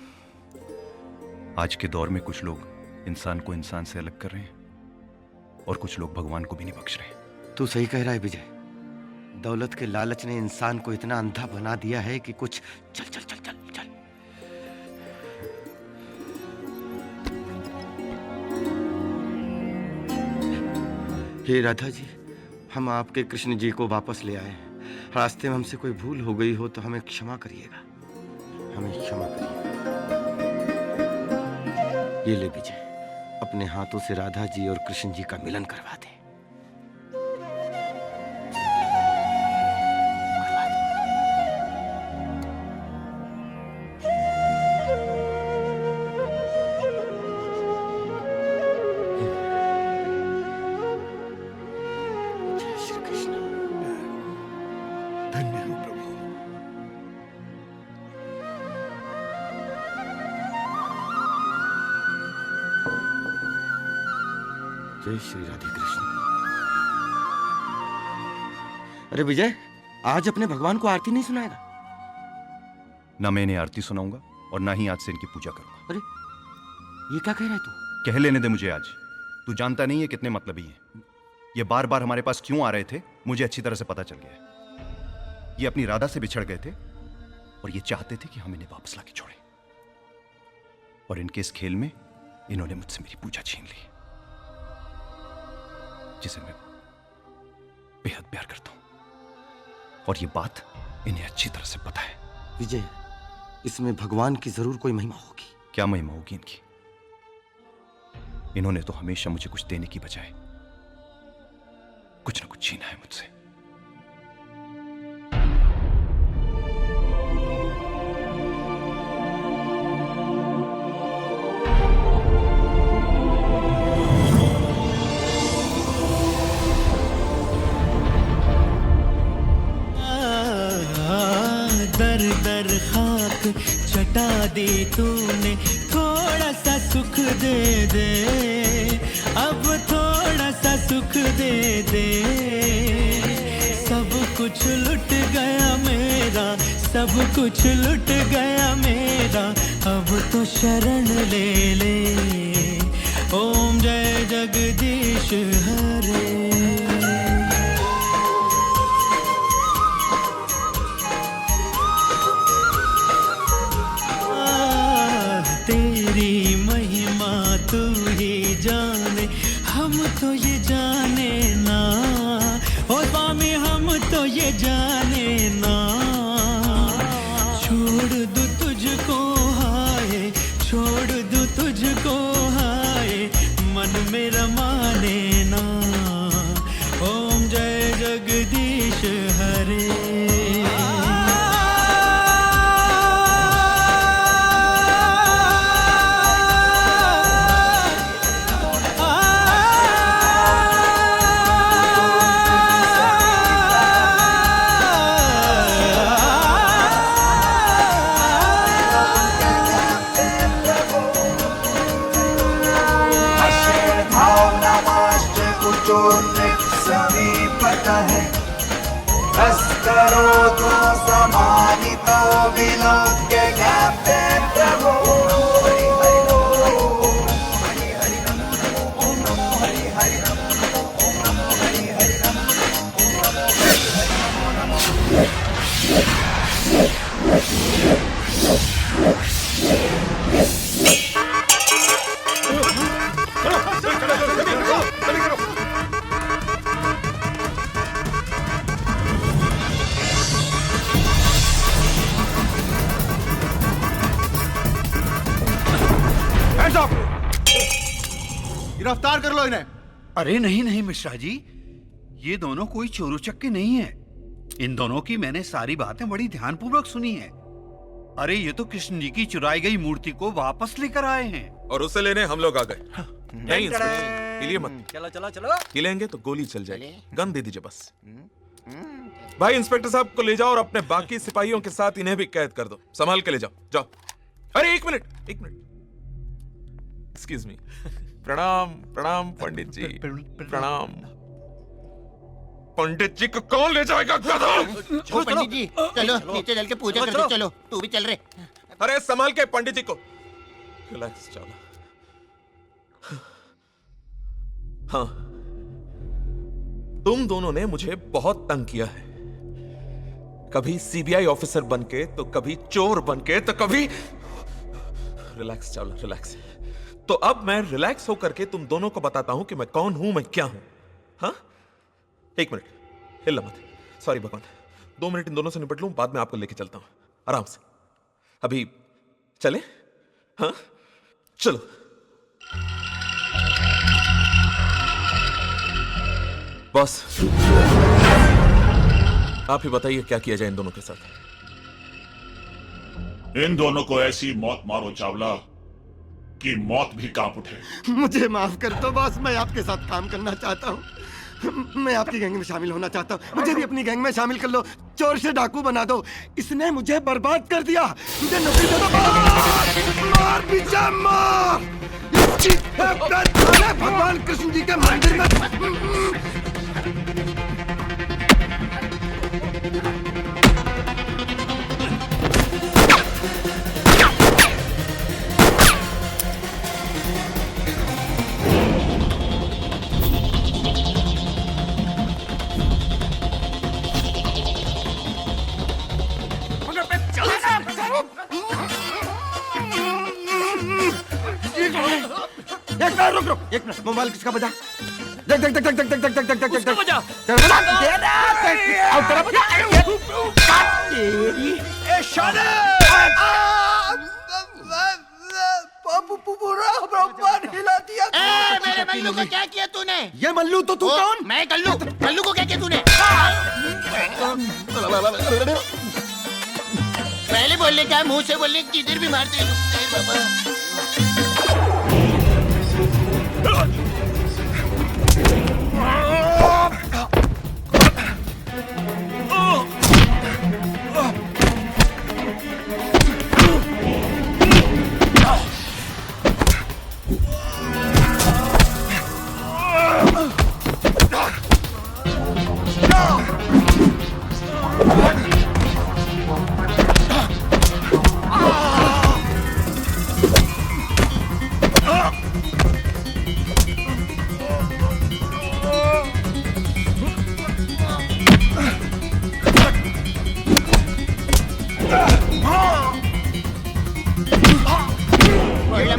आज के दौर में कुछ लोग इंसान को इंसान से अलग कर रहे हैं और कुछ लोग भगवान को भी नहीं बख्श रहे। तू सही कह रहा है विजय। दौलत के लालच ने इंसान को इतना अंधा बना दिया है कि कुछ चल चल चल चल चल। हे राधा जी, हम आपके कृष्ण जी को वापस ले आए। रास्ते में हमसे कोई भूल हो गई हो तो हमें क्षमा करिएगा, हमें क्षमा करिएगा। ये ले विजय, अपने हाथों से राधा जी और कृष्ण जी का मिलन करवा दे। जय श्री राधे कृष्ण। अरे विजय, आज अपने भगवान को आरती नहीं सुनाएगा? ना मैं इन्हें आरती सुनाऊंगा और ना ही आज से इनकी पूजा करूंगा। अरे ये क्या कह रहा है तू? कह लेने दे मुझे आज। तू जानता नहीं है कितने मतलबी हैं। ये बार बार हमारे पास क्यों आ रहे थे मुझे अच्छी तरह से पता चल गया है। ये अपनी राधा से बिछड़ गए थे और ये चाहते थे कि हम इन्हें वापस लाके छोड़ें। और इनके इस खेल में इन्होंने मुझसे मेरी पूजा छीन ली, जिसे मैं बेहद प्यार करता हूं। और ये बात इन्हें अच्छी तरह से पता है। विजय, इसमें भगवान की जरूर कोई महिमा होगी। क्या महिमा होगी इनकी? इन्होंने तो हमेशा मुझे कुछ देने की बजाय कुछ ना कुछ छीना है मुझसे। दर दर खाक चटा दी तूने, थोड़ा सा सुख दे दे, अब थोड़ा सा सुख दे दे। सब कुछ लुट गया मेरा, सब कुछ लुट गया मेरा, अब तो शरण ले ले। ओम जय जगदीश हरे। तेरी महिमा तू ही जाने, हम तो ये जाने ना। ओ स्वामी हम तो ये जाने ना। छोड़ दो को समीपता है करो तो समानितो विलोक्य ज्ञाते प्रभो गिरफ्तार कर लो इन्हें। अरे नहीं नहीं मिश्रा जी, ये दोनों कोई चोर उचक्के नहीं है। इन दोनों की मैंने सारी बातें बड़ी ध्यानपूर्वक सुनी है। अरे ये तो कृष्ण जी की चुराई गई मूर्ति को वापस लेकर आए हैं। और उसे लेने हम लोग आ गए। नहीं इंस्पेक्टर, हिलिए मत। चलो चलो चलो। हिलेंगे तो गोली चल जाएगी। गन दे दीजिए बस। भाई इंस्पेक्टर साहब को ले जाओ और अपने बाकी सिपाहियों के साथ इन्हें भी कैद कर दो। संभाल के ले जाओ, जाओ। अरे एक मिनट। Excuse me. प्रणाम प्रणाम पंडित जी, प्रणाम। पंडित जी को कौन ले जाएगा? ओ पंडित जी, चलो नीचे चल के पूजा कर दो। चलो तू भी चल रे। अरे संभाल के पंडित जी को। रिलैक्स चलो। हाँ, तुम दोनों ने मुझे बहुत तंग किया है। कभी सीबीआई ऑफिसर बनके, तो कभी चोर बनके, तो कभी। रिलैक्स चलो, रिलैक्स। तो अब मैं रिलैक्स होकर के तुम दोनों को बताता हूं कि मैं कौन हूं, मैं क्या हूं। हाँ, एक मिनट, हिलना मत। सॉरी भगवान, 2 मिनट इन दोनों से निपट लूं, बाद में आपको लेके चलता हूं आराम से। अभी चले? हाँ चलो। बॉस, आप ही बताइए क्या किया जाए इन दोनों के साथ। इन दोनों को ऐसी मौत मारो चावला कि मौत भी कांप उठे। मुझे माफ कर दो बॉस, मैं आपके साथ काम करना चाहता हूँ। मैं आपकी गैंग में शामिल होना चाहता हूँ। मुझे भी अपनी गैंग में शामिल कर लो। चोर से डाकू बना दो। इसने मुझे बर्बाद कर दिया। मुझे नौकरी दे दो। मार पीछे मार। इसकी भगवान कृष्ण जी के मंदिर में। एक मिनट रुक रुक, एक मिनट। मोबाइल किसका बजा? देख देख देख देख देख देख देख देख देख देख बजा। तेरा बजा। तेरी ए शाने पूरा ब्रह्मांड हिला दिया। मेरे मल्लू को क्या किया तूने? ये मल्लू तो तू कौन? मैं कल्लू। मल्लू को क्या किया तूने? पहले बोलने का, मुंह से बोलने किधर भी मारते बाबा।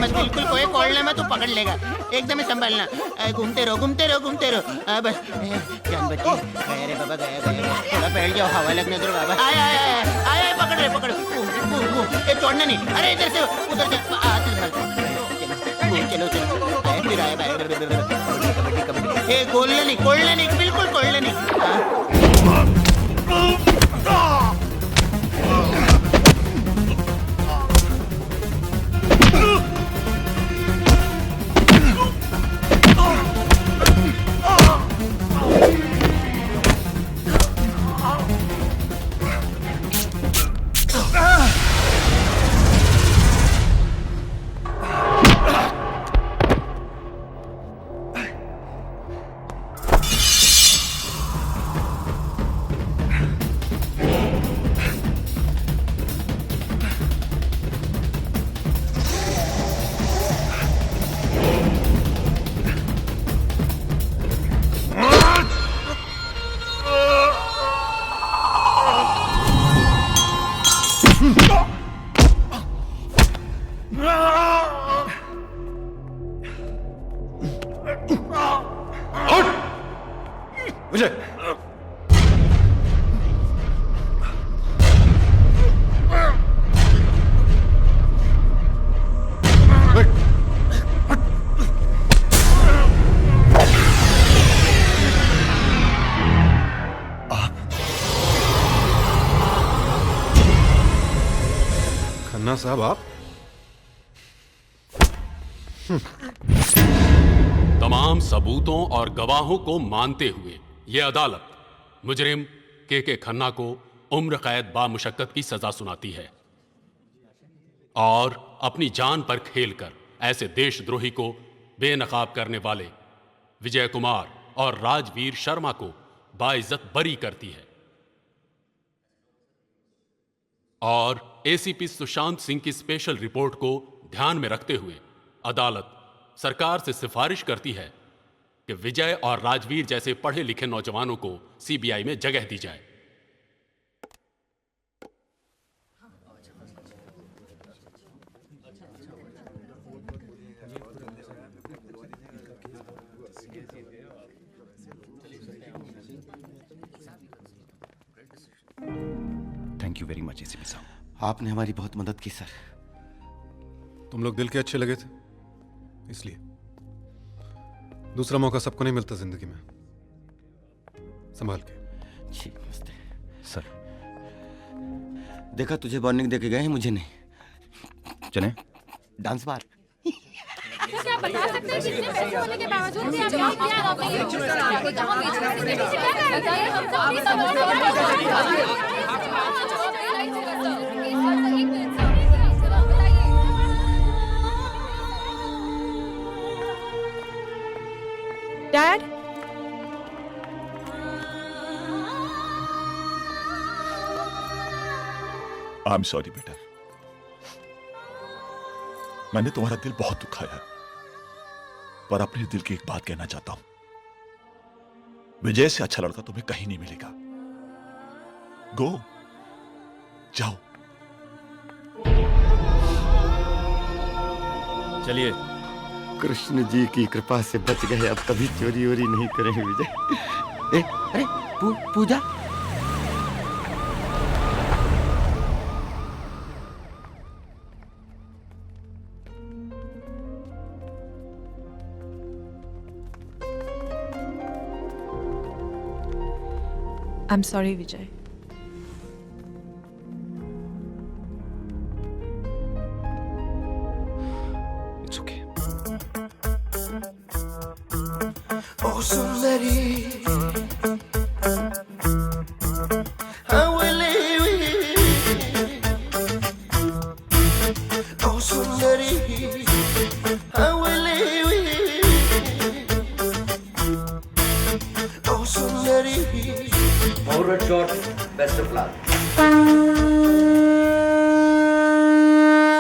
बिल्कुल कोई कोड़ने में तू पकड़ लेगा। एकदम ही संभालना। घूमते रहो घूमते रहो घूमते रहो। बस जान बच्ची गया रे बाबा, गया गया। थोड़ा बैठ जाओ, हवा लगने दो बाबा। आया आया आया, पकड़ रहे पकड़। ये छोड़ना नहीं। अरे इधर से उधर से चलो चलो। फिर आया कबड्डी कबड्डी। ये खोलना नहीं, बिल्कुल खोलना नहीं। विजय खन्ना साहब आप तमाम सबूतों और गवाहों को मानते हुए ये अदालत मुजरिम के खन्ना को उम्र कैद बामुशक्कत की सजा सुनाती है और अपनी जान पर खेलकर ऐसे देशद्रोही को बेनकाब करने वाले विजय कुमार और राजवीर शर्मा को बाइज्जत बरी करती है और एसीपी सुशांत सिंह की स्पेशल रिपोर्ट को ध्यान में रखते हुए अदालत सरकार से सिफारिश करती है कि विजय और राजवीर जैसे पढ़े लिखे नौजवानों को सीबीआई में जगह दी जाए। Thank you very much ACP साहब, आपने हमारी बहुत मदद की सर। तुम लोग दिल के अच्छे लगे थे, इसलिए दूसरा मौका सबको नहीं मिलता जिंदगी में। संभाल के। जी नमस्ते सर। देखा तुझे वार्निंग देके गए हैं, मुझे नहीं। चले डांस बार। क्या बता सकते हैं कितने पैसे होने के बावजूद भी आप यहाँ क्या हो गई? कहाँ बेच रहे हैं? बताइए हम डैड, आई एम सॉरी बेटा, मैंने तुम्हारा दिल बहुत दुखाया, पर अपने दिल की एक बात कहना चाहता हूं। विजय से अच्छा लड़का तुम्हें कहीं नहीं मिलेगा। गो, जाओ। चलिए। कृष्ण जी की कृपा से बच गए, अब कभी चोरी वोरी नहीं करेंगे विजय। अरे पूजा। I'm sorry, Vijay. It's okay. Oh, Sundari, how will Oh, Sundari, how will Oh, Sundari. Forward shot, best of luck.